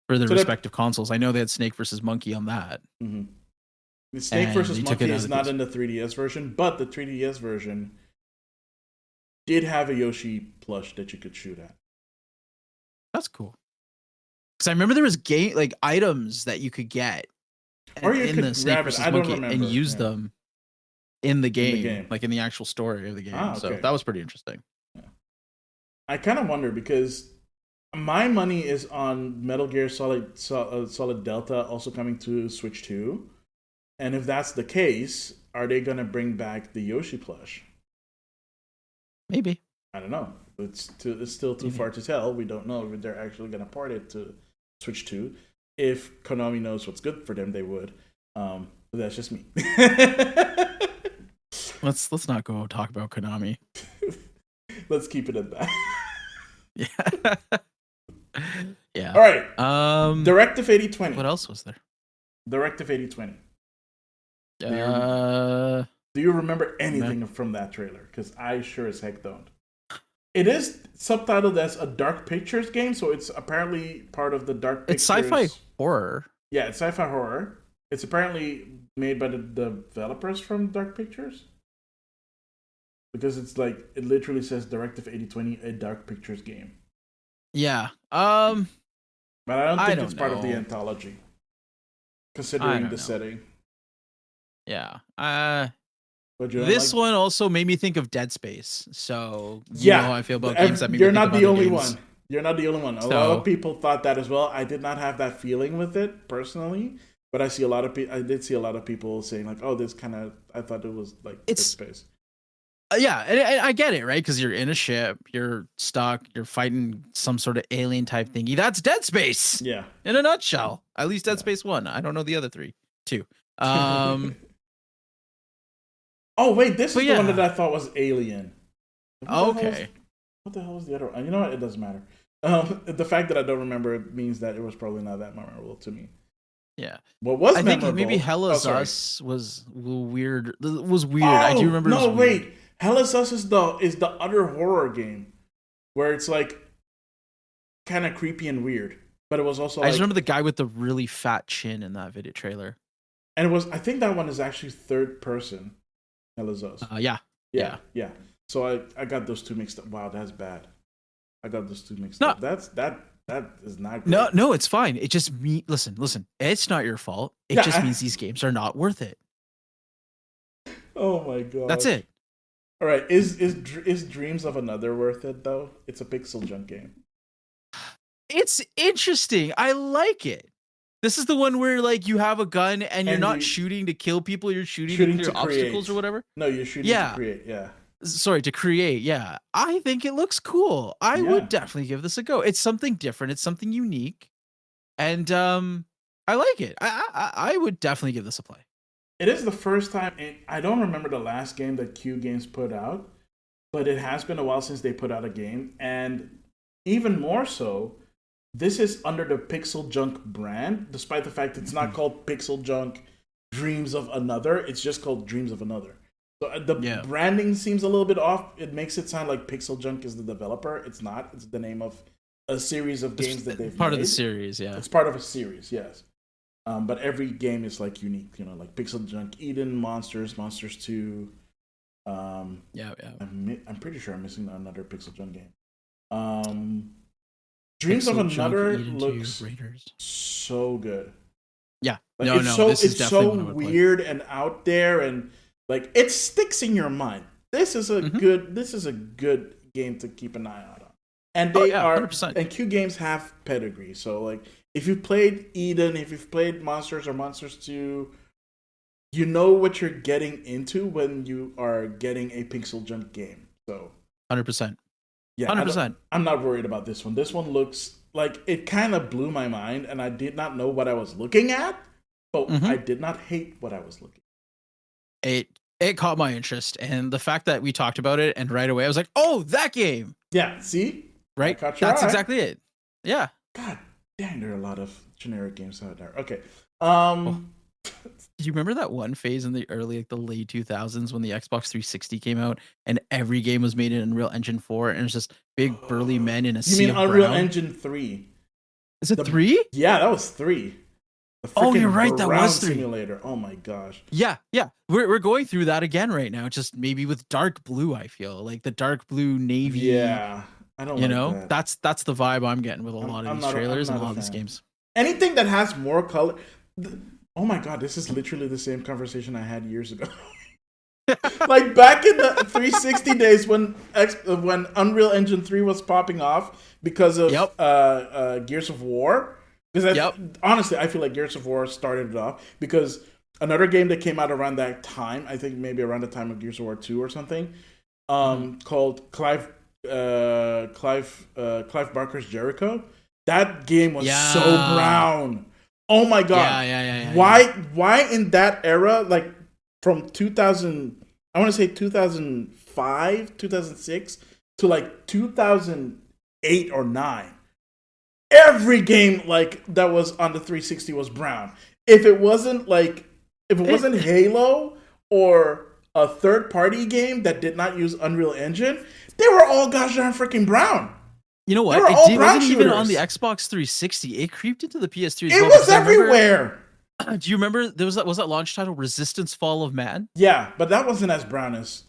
For their respective consoles. I know they had Snake versus Monkey on that. Mm-hmm. The Snake versus Monkey is not in the 3DS version, but the 3DS version did have a Yoshi plush that you could shoot at. That's cool. Because I remember there was items that you could get or you could the Snake versus Monkey and use them in the game, like in the actual story of the game. Okay. So that was pretty interesting. Yeah. I kind of wonder because my money is on Metal Gear Solid Delta also coming to Switch 2. And if that's the case, are they going to bring back the Yoshi plush? Maybe. I don't know. It's still too far to tell. We don't know if they're actually going to port it to Switch 2. If Konami knows what's good for them, they would. But that's just me. Let's not go talk about Konami. Let's keep it at that. Yeah. Yeah. All right. Directive 8020. What else was there? Directive 8020. Do Do you remember anything from that trailer? Because I sure as heck don't. It is subtitled as a Dark Pictures game, so it's apparently part of the Dark Pictures. It's sci-fi horror. Yeah, it's sci-fi horror. It's apparently made by the developers from Dark Pictures. Because it's like, it literally says Directive 8020, a Dark Pictures game. Yeah. But I don't think it's part of the anthology. Considering the setting. Yeah. This one also made me think of Dead Space. So you know how I feel about games that make me You're think not about the only games. one. You're not the only one. A lot of people thought that as well. I did not have that feeling with it personally, but I see a lot of I did see a lot of people saying like, "Oh, this kind of." I thought it was like Dead Space. Yeah, and I get it, right? Because you're in a ship, you're stuck, you're fighting some sort of alien type thingy. That's Dead Space. Yeah. In a nutshell. At least Dead Space 1. I don't know the other 2. Oh wait, this is the one that I thought was Alien. Okay. What the hell was the other one? You know what? It doesn't matter. The fact that I don't remember it means that it was probably not that memorable to me. Yeah. What was I memorable? think maybe Hell is Us was weird. I do remember. No, wait. Hell is Us is the other horror game where it's like kind of creepy and weird, but it was also. I just remember the guy with the really fat chin in that video trailer. And it was. I think that one is actually third person. Hell is Us. Yeah. So I got those two mixed up. Wow, that's bad. I got those two mixed up. That is not great. No, it's fine. It just listen. It's not your fault. It just means these games are not worth it. Oh my god. That's it. All right, is Dreams of Another worth it though? It's a pixel junk game. It's interesting. I like it. This is the one where like you have a gun and you're not shooting to kill people, you're shooting to clear obstacles or whatever. No, you're shooting to create, yeah. Sorry, to create, yeah. I think it looks cool. I would definitely give this a go. It's something different, it's something unique. And I like it. I would definitely give this a play. It is the first time I don't remember the last game that Q Games put out, but it has been a while since they put out a game, and even more so, this is under the Pixel Junk brand, despite the fact it's not called Pixel Junk Dreams of Another. It's just called Dreams of Another. So the branding seems a little bit off. It makes it sound like Pixel Junk is the developer. It's not. It's the name of a series of games that they've part made. Of the series, yeah. It's part of a series, yes. But every game is like unique, like Pixel Junk Eden, Monsters 2. I'm pretty sure I'm missing another Pixel Junk game. Dreams of Another looks so good. Yeah, like, it's so weird and out there, and like it sticks in your mind. This is a good game to keep an eye out on. And they are 100%. And Q Games have pedigree. So like if you've played Eden, if you've played Monsters or Monsters 2, you know what you're getting into when you are getting a Pixel Junk game. So 100%. Yeah, 100%. I'm not worried about this one. This one looks like it kind of blew my mind, and I did not know what I was looking at, but I did not hate what I was looking at. It caught my interest, and the fact that we talked about it, and right away I was like, oh, that game. Yeah, see? Right? That's exactly it. Yeah. God dang, there are a lot of generic games out there. Okay. Do you remember that one phase in the late 2000s when the Xbox 360 came out and every game was made in Unreal Engine 4 and it was just big burly men in a sea of brown? You mean Unreal Engine 3? Is it 3? Yeah, that was 3. Oh, you're right. That was 3. Simulator. Oh my gosh. Yeah. We're going through that again right now, just maybe with dark blue. I feel like the dark blue navy. Yeah, I don't. That's the vibe I'm getting with a lot of these trailers and a lot of these games. Anything that has more color. Oh my god, this is literally the same conversation I had years ago. Like back in the 360 days when Unreal Engine 3 was popping off because of Gears of War. Because honestly, I feel like Gears of War started it off because another game that came out around that time, I think maybe around the time of Gears of War 2 or something, called Clive Barker's Jericho. That game was so brown. Oh my god! Yeah. Why in that era, like from 2000, I want to say 2005, 2006 to like 2008 or 9, every game like that was on the 360 was brown. If it wasn't Halo or a third-party game that did not use Unreal Engine, they were all gosh darn freaking brown. You know what? It wasn't even on the Xbox 360. It creeped into the PS3 as well. It was everywhere. Do you remember was that launch title Resistance: Fall of Man? Yeah, but that wasn't as brown as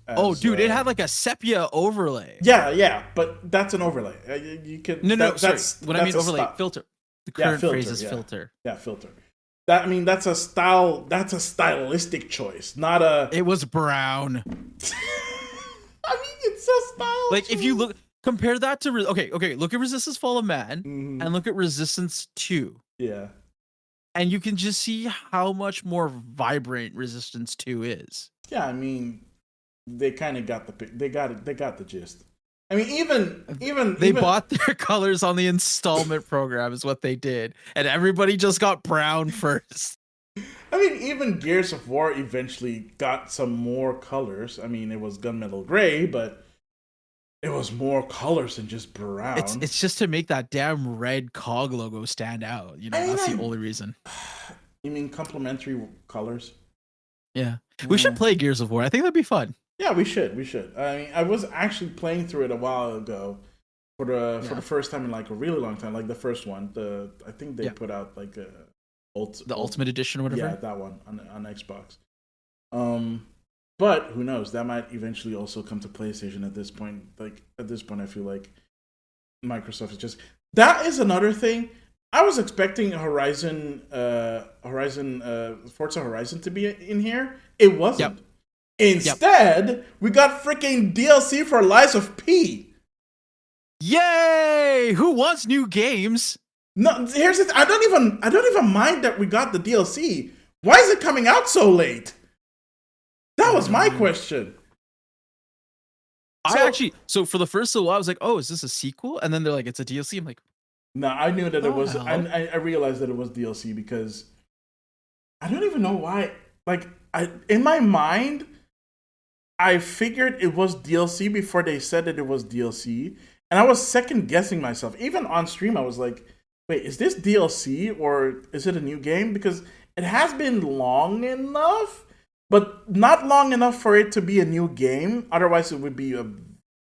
oh, dude, it had like a sepia overlay. Yeah, but that's an overlay. You can sorry. When I mean overlay, filter. The current phrase is filter. Yeah, filter. That's a style. That's a stylistic choice, not a. It was brown. I mean, it's a style. Like if you compare that to okay. Look at Resistance: Fall of Man and look at Resistance 2. Yeah. And you can just see how much more vibrant Resistance 2 is. Yeah, I mean, they kind of got they got the gist. I mean, even they bought their colors on the installment program is what they did, and everybody just got brown first. I mean, even Gears of War eventually got some more colors. I mean, it was gunmetal gray, but it was more colors than just brown. It's just to make that damn red COG logo stand out. That's the only reason. You mean complementary colors? Yeah. We should play Gears of War. I think that'd be fun. Yeah, we should. I mean, I was actually playing through it a while ago for the first time in like a really long time. Like the first one. I think they put out like the Ultimate Edition or whatever. Yeah, that one on Xbox. But who knows? That might eventually also come to PlayStation at this point. Like at this point, I feel like Microsoft is just. That is another thing. I was expecting Forza Horizon to be in here. It wasn't. Yep. Instead, we got freaking DLC for Lies of P. Yay! Who wants new games? No, here's it. I don't even mind that we got the DLC. Why is it coming out so late? That was my question. So for the first little while, I was like, "Oh, is this a sequel?" And then they're like, "It's a DLC." I'm like, no, I knew that it was. I realized that it was DLC because I don't even know why. Like, in my mind, I figured it was DLC before they said that it was DLC, and I was second guessing myself. Even on stream, I was like, "Wait, is this DLC or is it a new game?" Because it has been long enough, but not long enough for it to be a new game. Otherwise, it would be a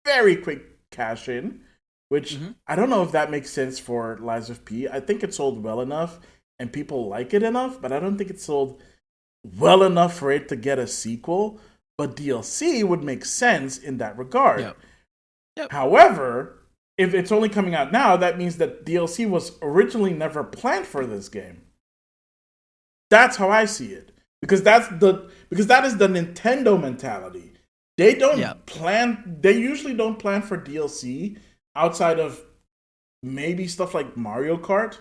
very quick cash in. Which I don't know if that makes sense for Lies of P. I think it sold well enough and people like it enough, but I don't think it sold well enough for it to get a sequel. But DLC would make sense in that regard. Yep. However, if it's only coming out now, that means that DLC was originally never planned for this game. That's how I see it. Because that is the Nintendo mentality. They don't plan. They usually don't plan for DLC outside of maybe stuff like Mario Kart,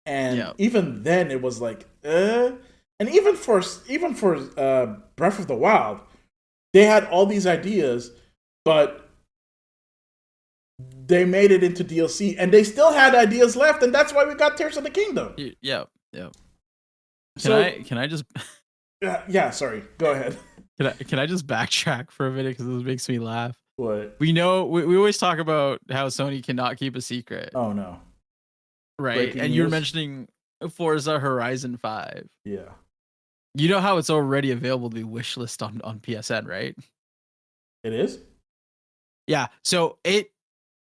and even then it was like, and even for Breath of the Wild, they had all these ideas, but they made it into DLC, and they still had ideas left, and that's why we got Tears of the Kingdom. Yeah. Can I just? Yeah. Sorry. Go ahead. Can I just backtrack for a minute because this makes me laugh? What? We know we always talk about how Sony cannot keep a secret. Oh no. Right. Breaking and news. You're mentioning Forza Horizon 5. Yeah. You know how it's already available to be wishlist on PSN, right? It is? Yeah. So it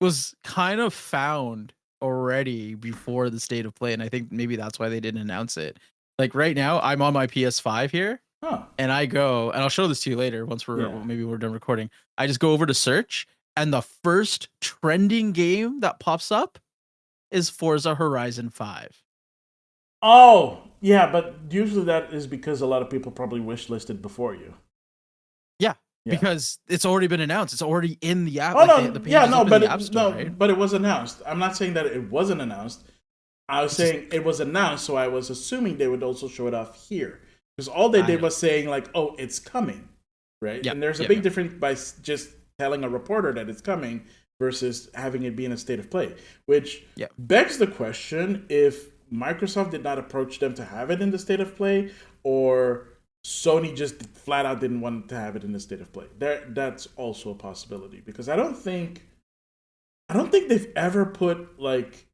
was kind of found already before the state of play, and I think maybe that's why they didn't announce it. Like right now, I'm on my PS5 here. Huh. And I go, and I'll show this to you later once maybe we're done recording. I just go over to search, and the first trending game that pops up is Forza Horizon 5. Oh, yeah, but usually that is because a lot of people probably wishlisted before you. Yeah, because it's already been announced. It's already in the app. Oh, no, right? But it was announced. I'm not saying that it wasn't announced. I was saying it was announced, so I was assuming they would also show it off here. Because all they did was saying, like, oh, it's coming, right? And there's a big difference by just telling a reporter that it's coming versus having it be in a state of play. Which begs the question if Microsoft did not approach them to have it in the state of play, or Sony just flat out didn't want to have it in the state of play. That's also a possibility. Because I don't think they've ever put, like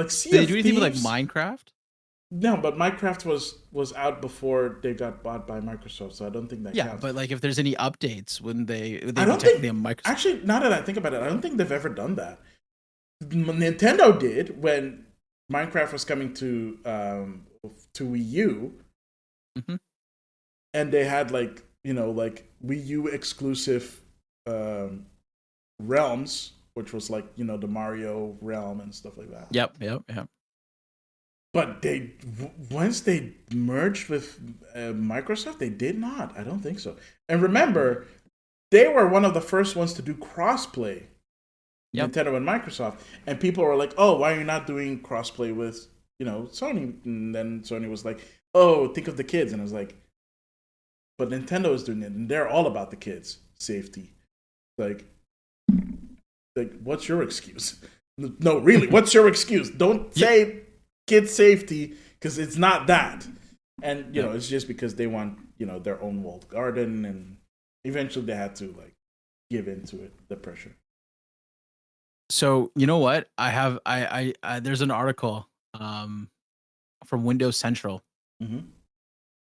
Sea Did of they do anything Thieves. with, like, Minecraft? No, but Minecraft was out before they got bought by Microsoft, so I don't think that counts. Yeah, but like if there's any updates, wouldn't they I don't technically think, on Microsoft? Actually, now that I think about it, I don't think they've ever done that. Nintendo did when Minecraft was coming to Wii U, and they had like Wii U exclusive realms, which was like the Mario realm and stuff like that. Yep. But once they merged with Microsoft, they did not. I don't think so. And remember, they were one of the first ones to do crossplay, Nintendo and Microsoft. And people were like, "Oh, why are you not doing crossplay with Sony?" And then Sony was like, "Oh, think of the kids." And I was like, "But Nintendo is doing it, and they're all about the kids' safety. Like, what's your excuse? No, really, what's your excuse? Don't say." Kid safety, because it's not that, and it's just because they want their own walled garden, and eventually they had to give into it, the pressure. So you know what I have I there's an article from Windows Central,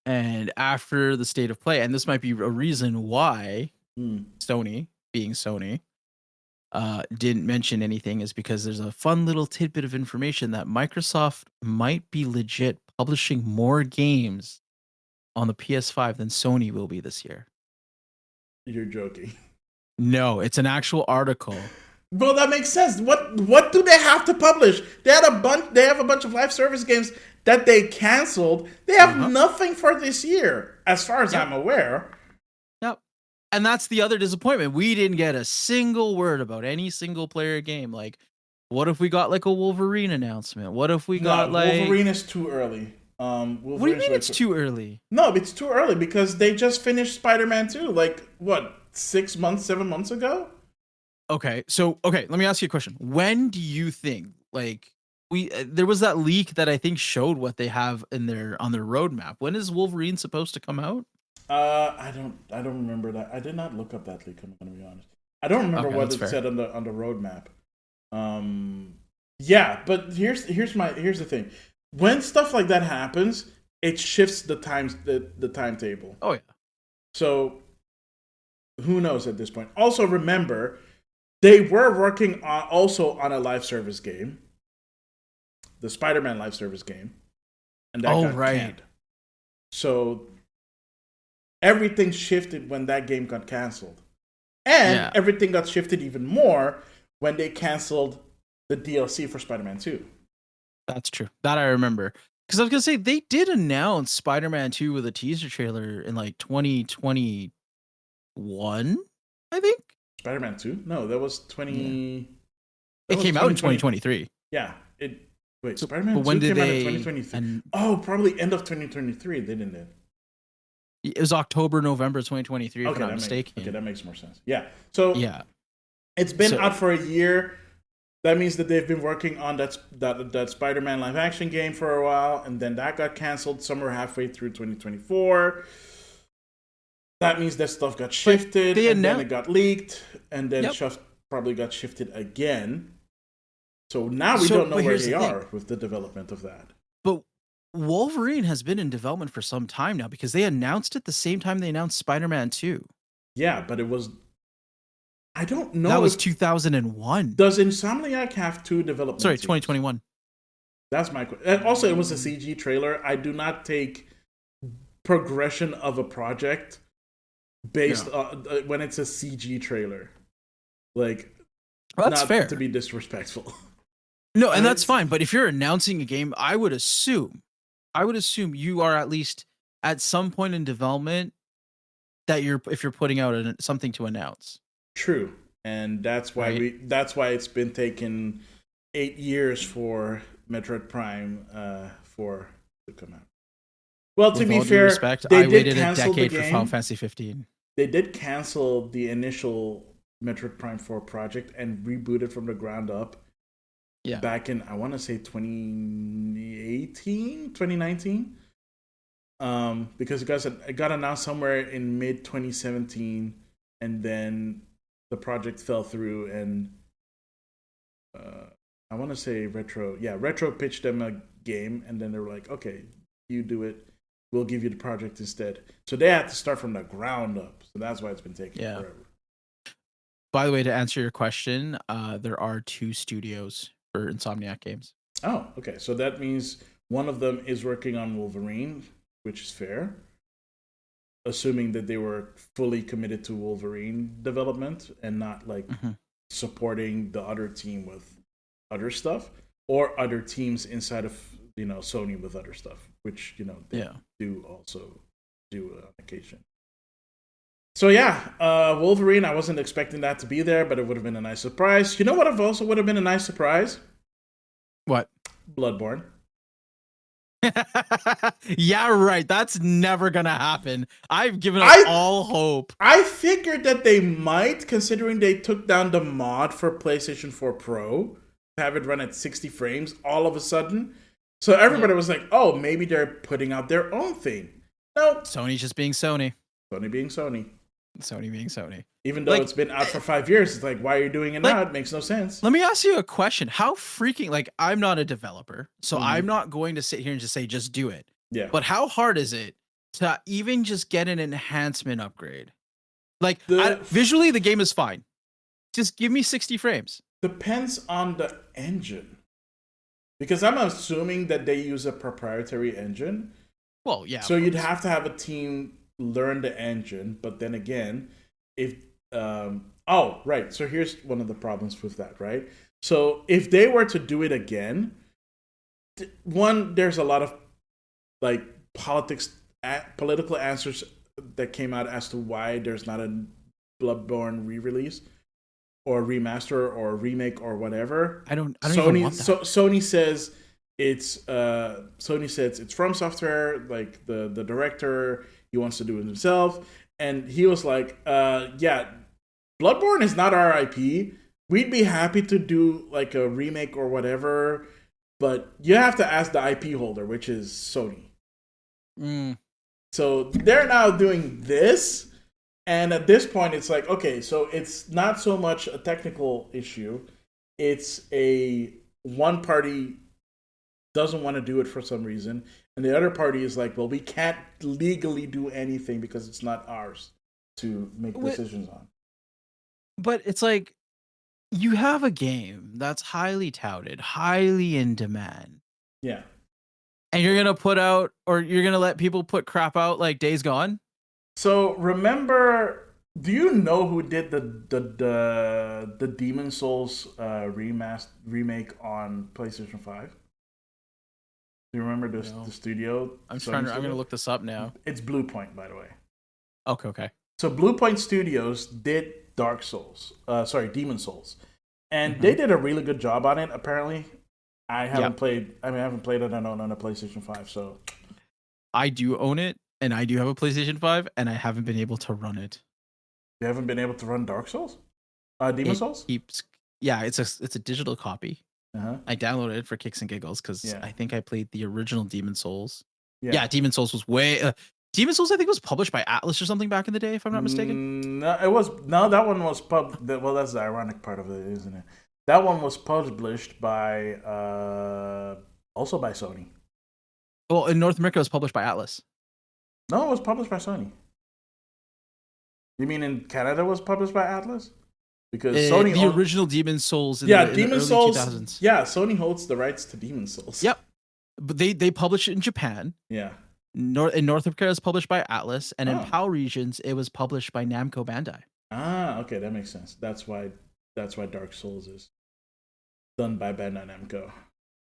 and after the state of play, and this might be a reason why Sony, being Sony, didn't mention anything, is because there's a fun little tidbit of information that Microsoft might be legit publishing more games on the PS5 than Sony will be this year. You're joking. No, it's an actual article. Well, that makes sense. What do they have to publish? They have a bunch of live service games that they canceled. They have nothing for this year, as far as I'm aware. And that's the other disappointment. We didn't get a single word about any single player game. Like, what if we got like a Wolverine announcement? What if we got like Wolverine is too early. What do you mean it's too early? No, it's too early because they just finished Spider-Man 2 like what, 6 months, 7 months ago? Okay. So, let me ask you a question. When do you think like there was that leak that I think showed what they have in on their roadmap. When is Wolverine supposed to come out? I don't remember that. I did not look up that leak, I'm gonna be honest. I don't remember what it said on the roadmap. Yeah, but here's the thing. When stuff like that happens, it shifts the timetable. Oh yeah. So who knows at this point? Also remember, they were working also on a live service game, the Spider-Man live service game, and that got canned. So everything shifted when that game got canceled. And everything got shifted even more when they canceled the DLC for Spider-Man 2. That's true. That I remember. Because I was going to say, they did announce Spider-Man 2 with a teaser trailer in like 2021, I think? Spider-Man 2? No, that was 20... It came out in 2023. Yeah. Spider-Man 2 came out in 2023. Probably end of 2023, didn't it? It was October, November 2023, if I'm not mistaken. That makes more sense. Yeah. So it's been out for a year. That means that they've been working on that Spider-Man live action game for a while, and then that got canceled somewhere halfway through 2024. That means that stuff got shifted, and then it got leaked, and then stuff probably got shifted again. So now we don't know where they are with the development of that. But Wolverine has been in development for some time now because they announced it the same time they announced Spider-Man 2. Yeah, but it was... I don't know. That was 2001. Does Insomniac have 2 development Sorry, 2021. That's my question. And also, it was a CG trailer. I do not take progression of a project based on when it's a CG trailer. Like, that's not fair. To be disrespectful. No, and that's fine. But if you're announcing a game, I would assume you are at least at some point in development that if you're putting out something to announce. True, and that's why it's been taking 8 years for Metroid Prime to come out. Well, to be fair, I waited a decade for Final Fantasy 15. They did cancel the initial Metroid Prime 4 project and reboot it from the ground up. Yeah. Back in, I want to say 2019. Because it got announced somewhere in mid 2017, and then the project fell through, and I want to say Retro pitched them a game, and then they were like, okay, you do it, we'll give you the project instead. So they had to start from the ground up. So that's why it's been taking forever. By the way, to answer your question, there are 2 studios for Insomniac games. Oh, okay. So that means one of them is working on Wolverine, which is fair, assuming that they were fully committed to Wolverine development and not like supporting the other team with other stuff, or other teams inside of Sony with other stuff, which they do also do on occasion. So Wolverine, I wasn't expecting that to be there, but it would have been a nice surprise. You know what also would have been a nice surprise? What? Bloodborne. Yeah, right. That's never gonna happen. I've given up all hope. I figured that they might, considering they took down the mod for PlayStation 4 Pro to have it run at 60 frames all of a sudden. So everybody was like, oh, maybe they're putting out their own thing. No. Sony's just being Sony. Sony being Sony. Sony being Sony. Even though it's been out for 5 years, it's like, why are you doing it now? It makes no sense. Let me ask you a question. How freaking, I'm not a developer, so I'm not going to sit here and just say, just do it. Yeah. But how hard is it to even just get an enhancement upgrade? Visually, the game is fine. Just give me 60 frames. Depends on the engine. Because I'm assuming that they use a proprietary engine. Well, yeah. So you'd have to have a team learn the engine, but then again, if so here's one of the problems with that, right? So if they were to do it again, there's a lot of political answers that came out as to why there's not a Bloodborne re-release or remaster or remake or whatever. I don't even want that. Sony says it's From Software, like the director, he wants to do it himself, and he was like, yeah, Bloodborne is not our IP. We'd be happy to do like a remake or whatever, but you have to ask the IP holder, which is Sony. So they're now doing this, and at this point, it's like, okay, so it's not so much a technical issue. It's a one party doesn't want to do it for some reason, and the other party is like, well, we can't legally do anything because it's not ours to make decisions on. But it's like, you have a game that's highly touted, highly in demand. Yeah. And you're going to put out, or you're going to let people put crap out like Days Gone? So remember, do you know who did the Demon Souls remake on PlayStation 5? Do you remember the studio? I'm going to look this up now. It's Bluepoint, by the way. Okay. So Bluepoint Studios did Demon Souls, and they did a really good job on it. Apparently, I haven't played it on a PlayStation 5. So I do own it, and I do have a PlayStation 5, and I haven't been able to run it. You haven't been able to run Dark Souls, Demon Souls? It's a digital copy. I downloaded it for kicks and giggles because I think I played the original Demon Souls. Yeah, Demon Souls was Demon Souls, I think, was published by Atlas or something back in the day, if I'm not mistaken. No, that one was well, that's the ironic part of it, isn't it? That one was published by also by Sony. Well, in North America, it was published by Atlas. No, it was published by Sony. You mean in Canada it was published by Atlas? Because Sony original Demon Souls Demon Souls 2000s. Yeah, Sony holds the rights to Demon Souls. Yep. But they published it in Japan. Yeah. In North America, it was published by Atlas, and in PAL regions, it was published by Namco Bandai. Okay, that makes sense. That's why Dark Souls is done by Bandai Namco.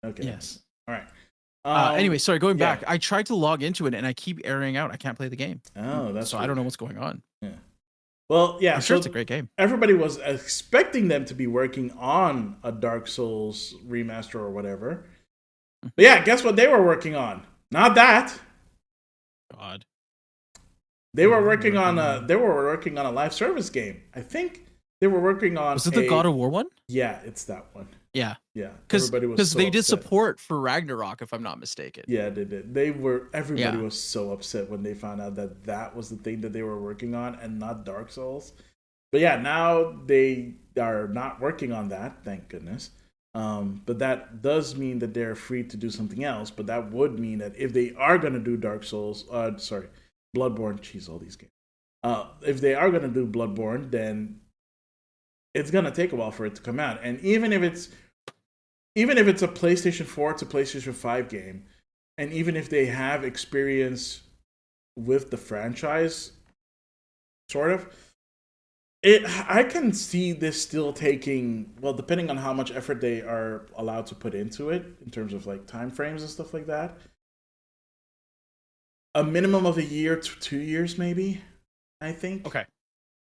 Okay. Yes. All right. Anyway, sorry, going back. I tried to log into it, and I keep airing out. I can't play the game. Oh, that's so weird. I don't know what's going on. Yeah. Well, yeah. I'm sure it's a great game. Everybody was expecting them to be working on a Dark Souls remaster or whatever. But yeah, guess what they were working on? Not that. God. They were working on a live service game. I think they were working on. Was it the God of War one? Yeah, it's that one. Yeah. Because they did support for Ragnarok, if I'm not mistaken. Yeah, they did. Everybody was so upset when they found out that was the thing that they were working on and not Dark Souls. But yeah, now they are not working on that, thank goodness. But that does mean that they're free to do something else. But that would mean that if they are going to do Bloodborne, all these games. If they are going to do Bloodborne, then it's going to take a while for it to come out. And even if it's a PlayStation 4 to PlayStation 5 game, and even if they have experience with the franchise, sort of, I can see this still taking, well, depending on how much effort they are allowed to put into it in terms of like time frames and stuff like that, a minimum of a year to 2 years, maybe, I think. Okay.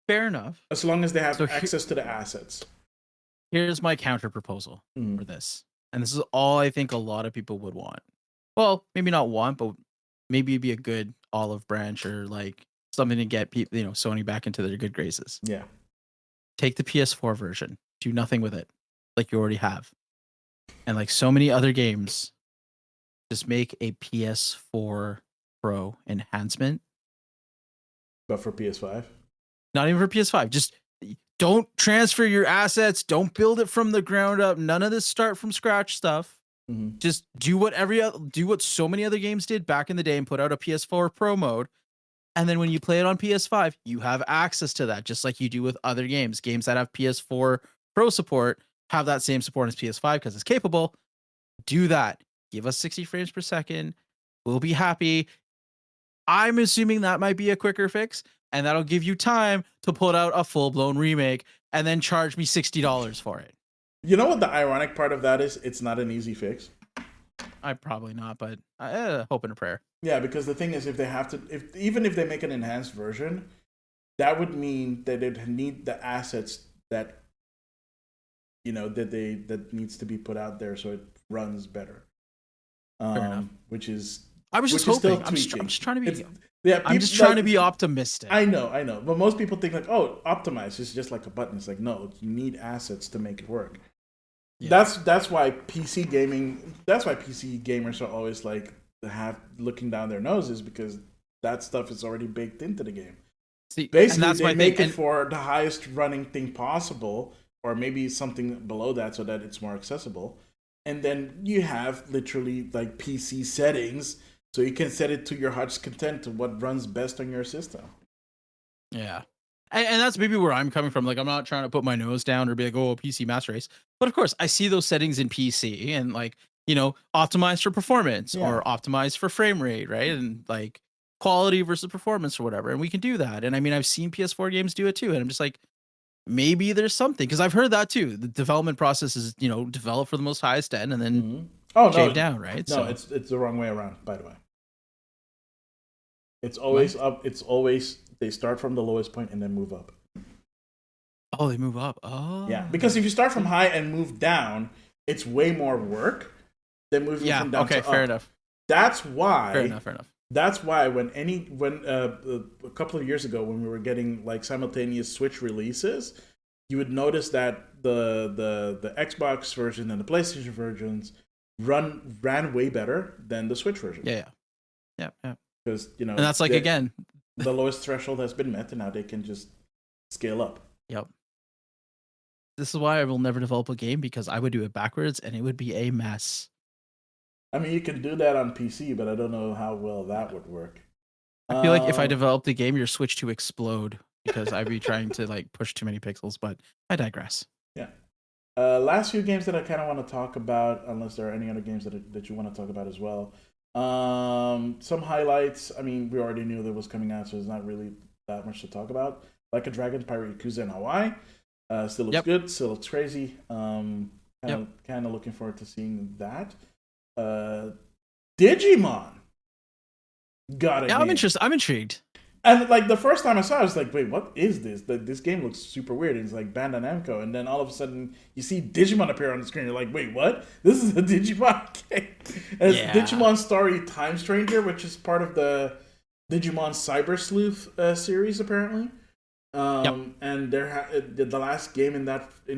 Fair enough. As long as they have access to the assets. Here's my counter proposal for this. And this is all I think a lot of people would want. Well, maybe not want, but maybe it'd be a good olive branch or like something to get people, Sony back into their good graces. Yeah. Take the PS4 version. Do nothing with it like you already have. And like so many other games, just make a PS4 Pro enhancement. But for PS5? Not even for PS5. Just don't transfer your assets. Don't build it from the ground up. None of this start from scratch stuff. Mm-hmm. Just do what so many other games did back in the day and put out a PS4 Pro mode. And then when you play it on PS5, you have access to that, just like you do with other games. Games that have PS4 Pro support have that same support as PS5 because it's capable. Do that. Give us 60 frames per second. We'll be happy. I'm assuming that might be a quicker fix, and that'll give you time to put out a full-blown remake and then charge me $60 for it. You know what the ironic part of that is? It's not an easy fix. I probably not, but hope and a prayer. Yeah, because the thing is, even if they make an enhanced version, that would mean that it need the assets that that needs to be put out there so it runs better. Which is I was just hoping. I'm just trying to be. I'm just trying to be optimistic. I know, but most people think like, oh, optimize is just like a button. It's like, no, you need assets to make it work. Yeah. That's why PC gamers are always like looking down their noses, because that stuff is already baked into the game. See, basically, they make it for the highest running thing possible, or maybe something below that so that it's more accessible. And then you have literally like PC settings, so you can set it to your heart's content to what runs best on your system. Yeah. And that's maybe where I'm coming from. Like, I'm not trying to put my nose down or be like, oh, PC master race. But of course, I see those settings in PC and like, optimize for performance or optimize for frame rate, right? And like quality versus performance or whatever. And we can do that. And I mean, I've seen PS4 games do it too. And I'm just like, maybe there's something, because I've heard that too. The development process is, develop for the most highest end and then shave down, right? No, it's the wrong way around, by the way. It's always up. It's always, they start from the lowest point and then move up. Oh, they move up. Oh, yeah. Because if you start from high and move down, it's way more work than moving from down to up. Okay, fair enough. That's why. Fair enough. That's why when a couple of years ago, when we were getting like simultaneous Switch releases, you would notice that the Xbox version and the PlayStation versions ran way better than the Switch version. Yeah. Because and that's like, again, the lowest threshold has been met, and now they can just scale up. Yep. This is why I will never develop a game, because I would do it backwards and it would be a mess. I mean, you can do that on PC, but I don't know how well that would work. I feel like if I developed a game, your Switch to explode, because I'd be trying to like push too many pixels, but I digress. Yeah. Last few games that I kind of want to talk about, unless there are any other games that you want to talk about as well. Some highlights. I mean, we already knew that was coming out, so there's not really that much to talk about. Like a Dragon, Pirate Yakuza in Hawaii. Still looks good. Still looks crazy. Kind of looking forward to seeing that. Digimon got it. Yeah, I'm interested. I'm intrigued. And like the first time I saw it, I was like, wait, what is this? This game looks super weird. It's like Bandai Namco. And then all of a sudden you see Digimon appear on the screen. You're like, wait, what? This is a Digimon game. And it's Digimon Story Time Stranger, which is part of the Digimon Cyber Sleuth series, apparently. And the last game in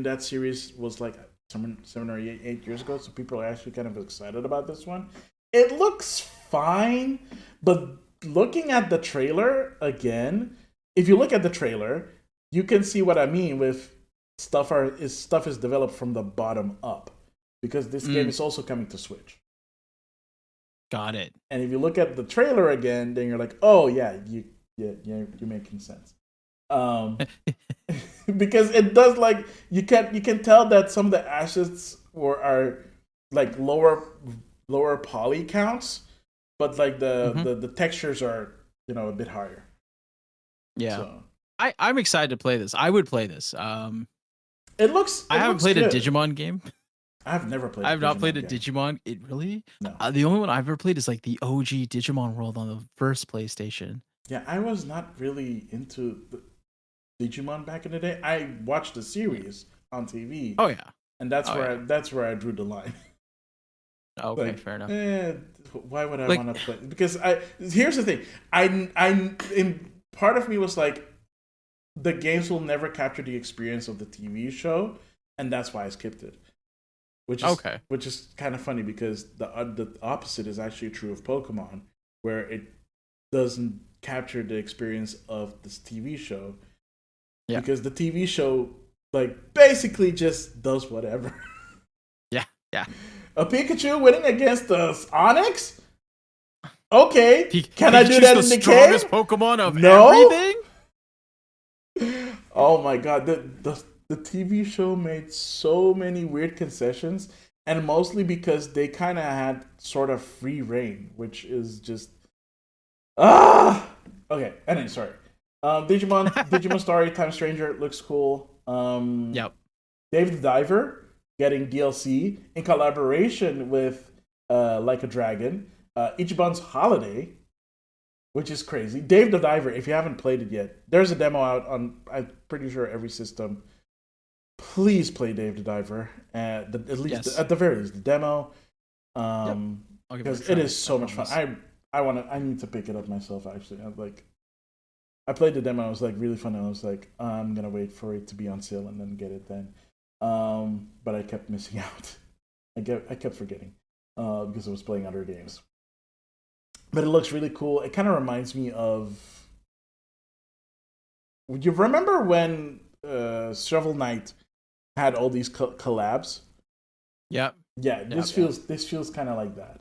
that series was like 7 or 8 years ago. So people are actually kind of excited about this one. It looks fine, but looking at the trailer again, if you look at the trailer, you can see what I mean with stuff is developed from the bottom up, because this game is also coming to Switch. Got it. And if you look at the trailer again, then you're like, oh yeah, you're making sense. Because it does, like, you can tell that some of the assets are like lower poly counts, but like the textures are a bit higher. Yeah. So. I'm excited to play this. I would play this. It looks. I haven't played a Digimon game. I've never played. I've not played a Digimon. It really? No. The only one I've ever played is like the OG Digimon World on the first PlayStation. Yeah, I was not really into the Digimon back in the day. I watched the series on TV. Oh yeah. And that's where I drew the line. Okay, like, fair enough. Why would I want to play? Because here's the thing. Part of me was like, the games will never capture the experience of the TV show, and that's why I skipped it. Which is kind of funny, because the opposite is actually true of Pokemon, where it doesn't capture the experience of this TV show. Yeah. Because the TV show like basically just does whatever. Yeah. A Pikachu winning against the Onix? Okay. Can I do that in the strongest Pokemon of everything? Oh my god. The TV show made so many weird concessions, and mostly because they kind of had sort of free reign, which is just okay. Anyway, sorry. Digimon Story Time Stranger looks cool. Yep. Dave the Diver getting DLC in collaboration with Like a Dragon. Ichiban's Holiday, which is crazy. Dave the Diver, if you haven't played it yet, there's a demo out on, I'm pretty sure, every system. Please play Dave the Diver. At the very least, the demo. Because it is so much fun. I need to pick it up myself, actually. I played the demo, it was like really fun, and I was like, I'm gonna wait for it to be on sale and then get it then. But I kept missing out. I kept forgetting because I was playing other games. But it looks really cool. It kind of reminds me of. You remember when Shovel Knight had all these collabs? Yep. Yeah. This feels kind of like that.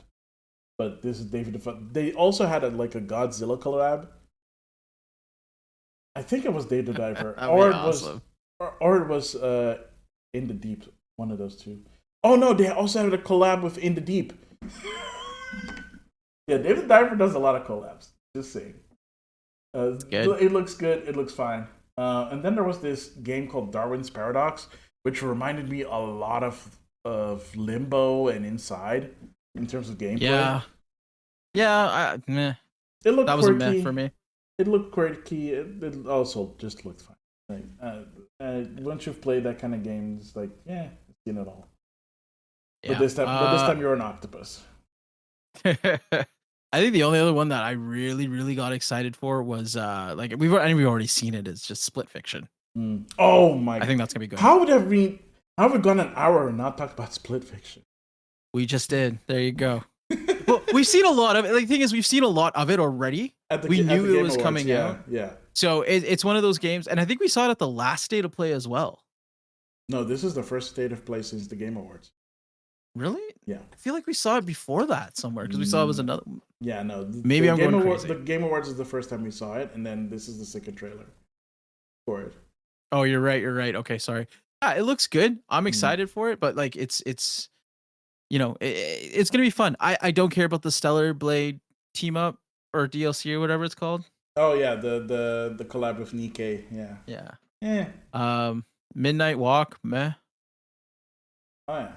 But this is David. They also had a Godzilla collab. I think it was Dave the Diver, or it was In the Deep. One of those two. Oh no, they also had a collab with In the Deep. Yeah, Dave the Diver does a lot of collabs. Just saying. It looks good. It looks fine. And then there was this game called Darwin's Paradox, which reminded me a lot of Limbo and Inside in terms of gameplay. Yeah. Meh. It looked that was quirky. A meh for me. It looked quirky. It also just looked fine. Once you've played that kind of game, it's like, yeah, I've seen it all. Yeah. But this time you're an octopus. I think the only other one that I really, really got excited for was we've already seen it. It's just Split Fiction. Oh my! I think that's gonna be good. How have we gone an hour and not talked about Split Fiction? We just did. There you go. Well, we've seen a lot of it. The thing is, we've seen a lot of it already. We knew it was coming out. Yeah. So it's one of those games, and I think we saw it at the last State of Play as well. No, this is the first State of Play since the Game Awards. Really? Yeah. I feel like we saw it before that somewhere because we saw it was another. Yeah, no. Maybe I'm going crazy. The Game Awards is the first time we saw it, and then this is the second trailer for it. Oh, you're right. Okay, sorry. Yeah, it looks good. I'm excited for it, but it's it's gonna be fun. I don't care about the Stellar Blade team up or DLC or whatever it's called. Oh yeah, the collab with Nikkei. Yeah. Yeah. Midnight Walk, meh. Oh yeah.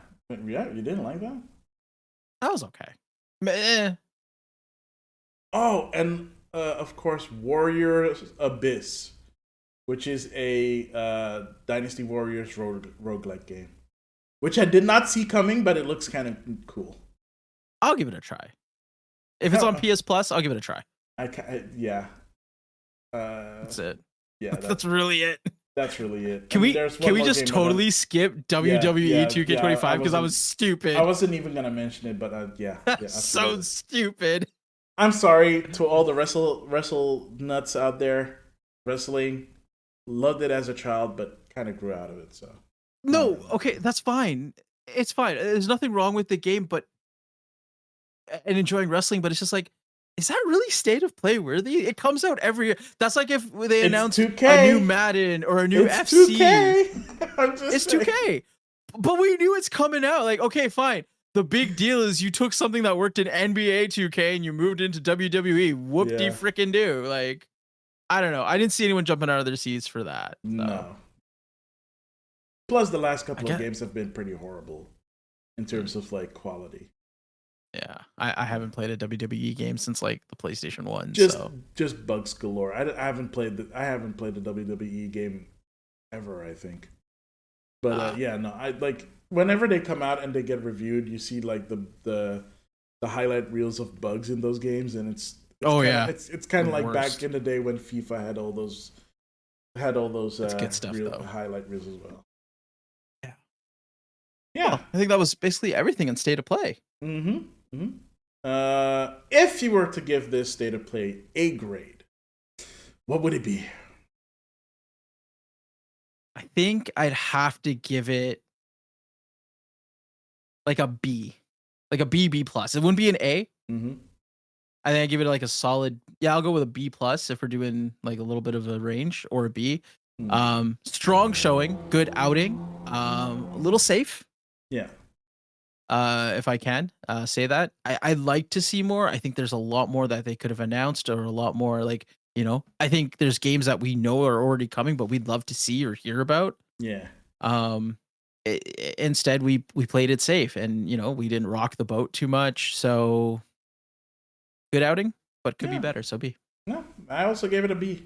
Yeah, you didn't like that? That was okay. Meh. Oh, and of course, Warriors Abyss, which is a Dynasty Warriors roguelike game, which I did not see coming, but it looks kind of cool. I'll give it a try. If it's on PS Plus, I'll give it a try. Yeah. That's it. Yeah, that's really it. That's really it. Can we just totally skip WWE 2K25 because I was stupid. I wasn't even gonna mention it, but yeah. So stupid. I'm sorry to all the wrestle nuts out there. Wrestling, loved it as a child, but kind of grew out of it. So no, okay, that's fine. It's fine. There's nothing wrong with the game, and enjoying wrestling. But it's just like, is that really State of Play worthy? It comes out every year. That's like if they announced 2K. A new Madden or a new FC. 2K. It's 2K. But we knew it's coming out. Like, okay, fine. The big deal is you took something that worked in NBA 2K and you moved into WWE. Whoop-de frickin' do. Like, I don't know. I didn't see anyone jumping out of their seats for that. So. No. Plus, the last couple of games have been pretty horrible in terms of quality. Yeah, I haven't played a WWE game since the PlayStation 1. Just bugs galore. I haven't played the WWE game ever, I think. But I whenever they come out and they get reviewed, you see the highlight reels of bugs in those games, and it's kind of like back in the day when FIFA had all those good stuff, highlight reels as well. Yeah. Well, I think that was basically everything in State of Play. If you were to give this State of Play a grade, what would it be? I think I'd have to give it a B, a B plus. It wouldn't be an A. I think I'd give it a solid. Yeah, I'll go with a B plus if we're doing a little bit of a range, or a B. Strong showing, good outing, a little safe. Yeah. If I can say that, I'd like to see more. I think there's a lot more that they could have announced, or a lot more I think there's games that we know are already coming, but we'd love to see or hear about. Yeah. Instead, we played it safe, and we didn't rock the boat too much. So good outing, but could be better. So be. I also gave it a B.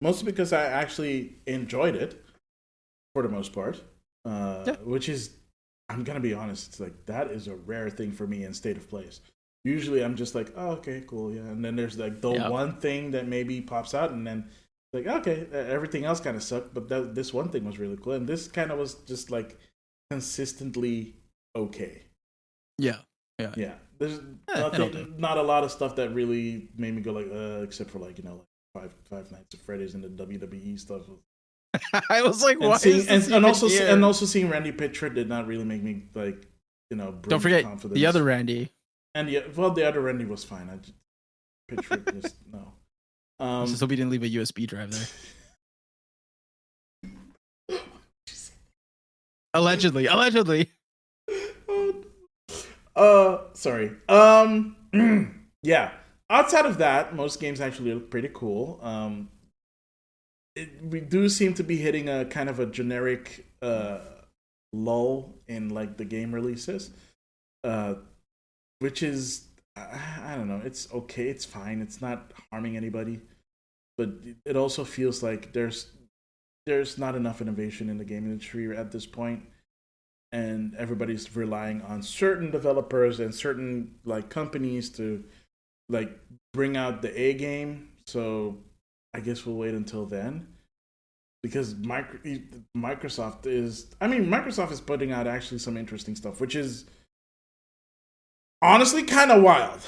Mostly because I actually enjoyed it for the most part. Which is, I'm gonna be honest, it's like that is a rare thing for me in State of Plays. Usually I'm just like, oh, okay, cool, yeah. And then there's like the one thing that maybe pops out, and then like, okay, everything else kind of sucked, but this one thing was really cool, and this kind of was just like consistently okay. Yeah. There's not a lot of stuff that really made me go like, except for like Five Nights at Freddy's and the WWE stuff. I was like, why? And also seeing Randy Pitchford did not really make me like, don't forget confidence. The other Randy. And the other Randy was fine. Pitchford just no. Just hope he didn't leave a USB drive there. Allegedly. Sorry. Yeah. Outside of that, most games actually look pretty cool. We do seem to be hitting a kind of a generic lull in like the game releases, which is I don't know. It's okay. It's fine. It's not harming anybody, but it also feels like there's not enough innovation in the game industry at this point, and everybody's relying on certain developers and certain like companies to like bring out the A game. So I guess we'll wait until then, because Microsoft is putting out actually some interesting stuff, which is honestly kind of wild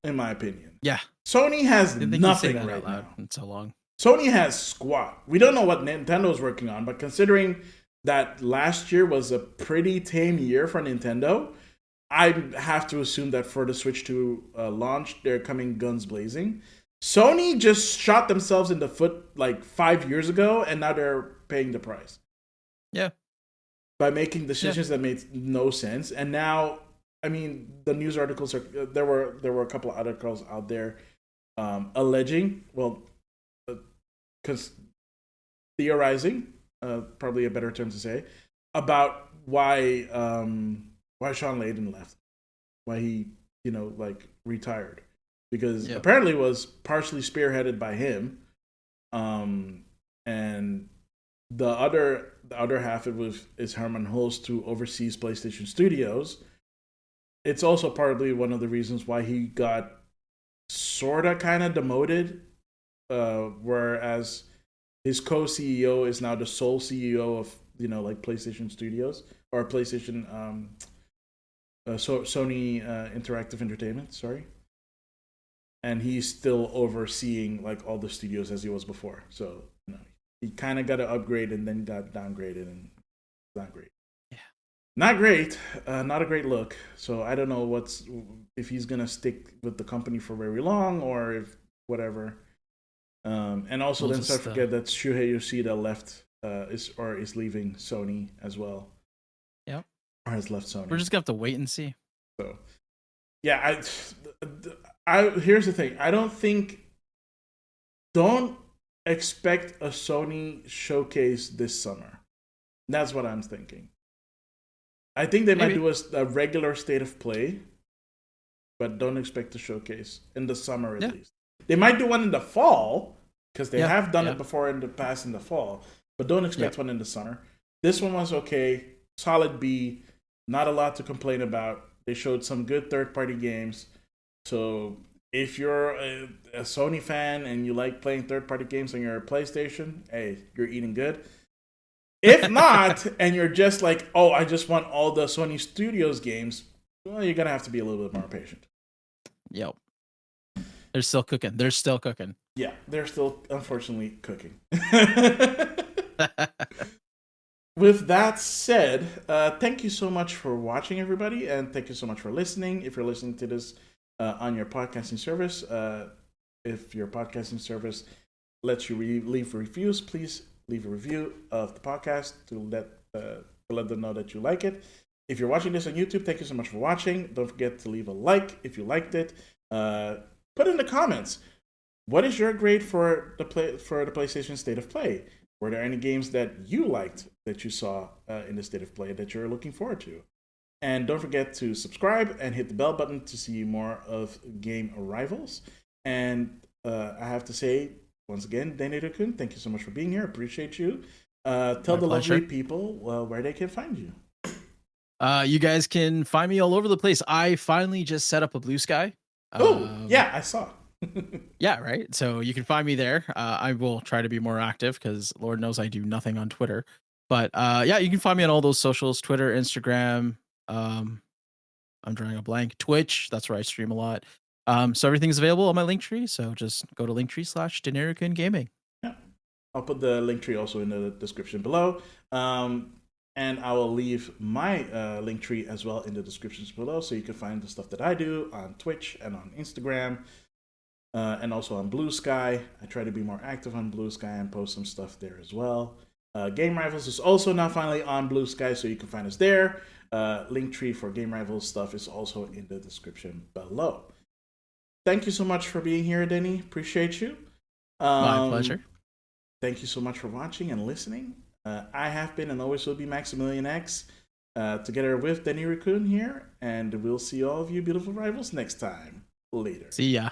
in my opinion. Yeah, Sony has nothing right now. In so long. Sony has squat. We don't know what Nintendo's working on, but considering that last year was a pretty tame year for Nintendo, I have to assume that for the Switch 2 launch, they're coming guns blazing. Sony just shot themselves in the foot like 5 years ago, and now they're paying the price. Yeah. By making decisions that made no sense. And now, I mean, the news articles are there were a couple of articles out there alleging, because theorizing, probably a better term to say, about why Sean Layden left, why he retired, because apparently it was partially spearheaded by him, and the other half is Herman Hulst, who oversees PlayStation Studios. It's also partly one of the reasons why he got sorta kind of demoted, whereas his co-CEO is now the sole CEO of PlayStation Studios or PlayStation Sony Interactive Entertainment, sorry. And he's still overseeing like all the studios as he was before. So he kind of got an upgrade and then got downgraded, and not great. Yeah, not great. Not a great look. So I don't know if he's gonna stick with the company for very long or if whatever. And also, don't forget that Shuhei Yoshida left, is leaving Sony as well. Yep. Or has left Sony. We're just gonna have to wait and see. So, yeah, I here's the thing. Don't expect a Sony showcase this summer. That's what I'm thinking. I think they might do a regular State of Play, but don't expect a showcase in the summer at least. They might do one in the fall, because they have done it before in the past in the fall, but don't expect one in the summer. This one was okay, solid B, not a lot to complain about. They showed some good third-party games. So if you're a Sony fan and you like playing third-party games on your PlayStation, hey, you're eating good. If not, and you're just like, oh, I just want all the Sony Studios games, well, you're going to have to be a little bit more patient. Yep. They're still cooking. Yeah, they're still, unfortunately, cooking. With that said, thank you so much for watching, everybody, and thank you so much for listening. If you're listening to this on your podcasting service, if your podcasting service lets you leave reviews, please leave a review of the podcast to let them know that you like it. If you're watching this on YouTube, thank you so much for watching. Don't forget to leave a like if you liked it. Put in the comments, what is your grade for the PlayStation State of Play? Were there any games that you liked that you saw in the State of Play that you're looking forward to? And don't forget to subscribe and hit the bell button to see more of game arrivals. And I have to say once again, Denirukun, thank you so much for being here. Appreciate you. Tell My the lovely pleasure. people where they can find you. You guys can find me all over the place. I finally just set up a Blue Sky. Oh, yeah, I saw. Yeah, right. So you can find me there. I will try to be more active because Lord knows I do nothing on Twitter. But yeah, you can find me on all those socials: Twitter, Instagram. Um, I'm drawing a blank. Twitch. That's where I stream a lot. So everything's available on my Linktree. So just go to Linktree/Denirukun Yeah. I'll put the link tree also in the description below. And I will leave my link tree as well in the descriptions below, so you can find the stuff that I do on Twitch and on Instagram, and also on Blue Sky. I try to be more active on Blue Sky and post some stuff there as well. Game Rivals is also now finally on Blue Sky, so you can find us there. Link tree for Game Rivals stuff is also in the description below. Thank you so much for being here, Denny. Appreciate you. My pleasure. Thank you so much for watching and listening. I have been and always will be Maximilian X, together with Denirukun here, and we'll see all of you beautiful rivals next time. Later. See ya.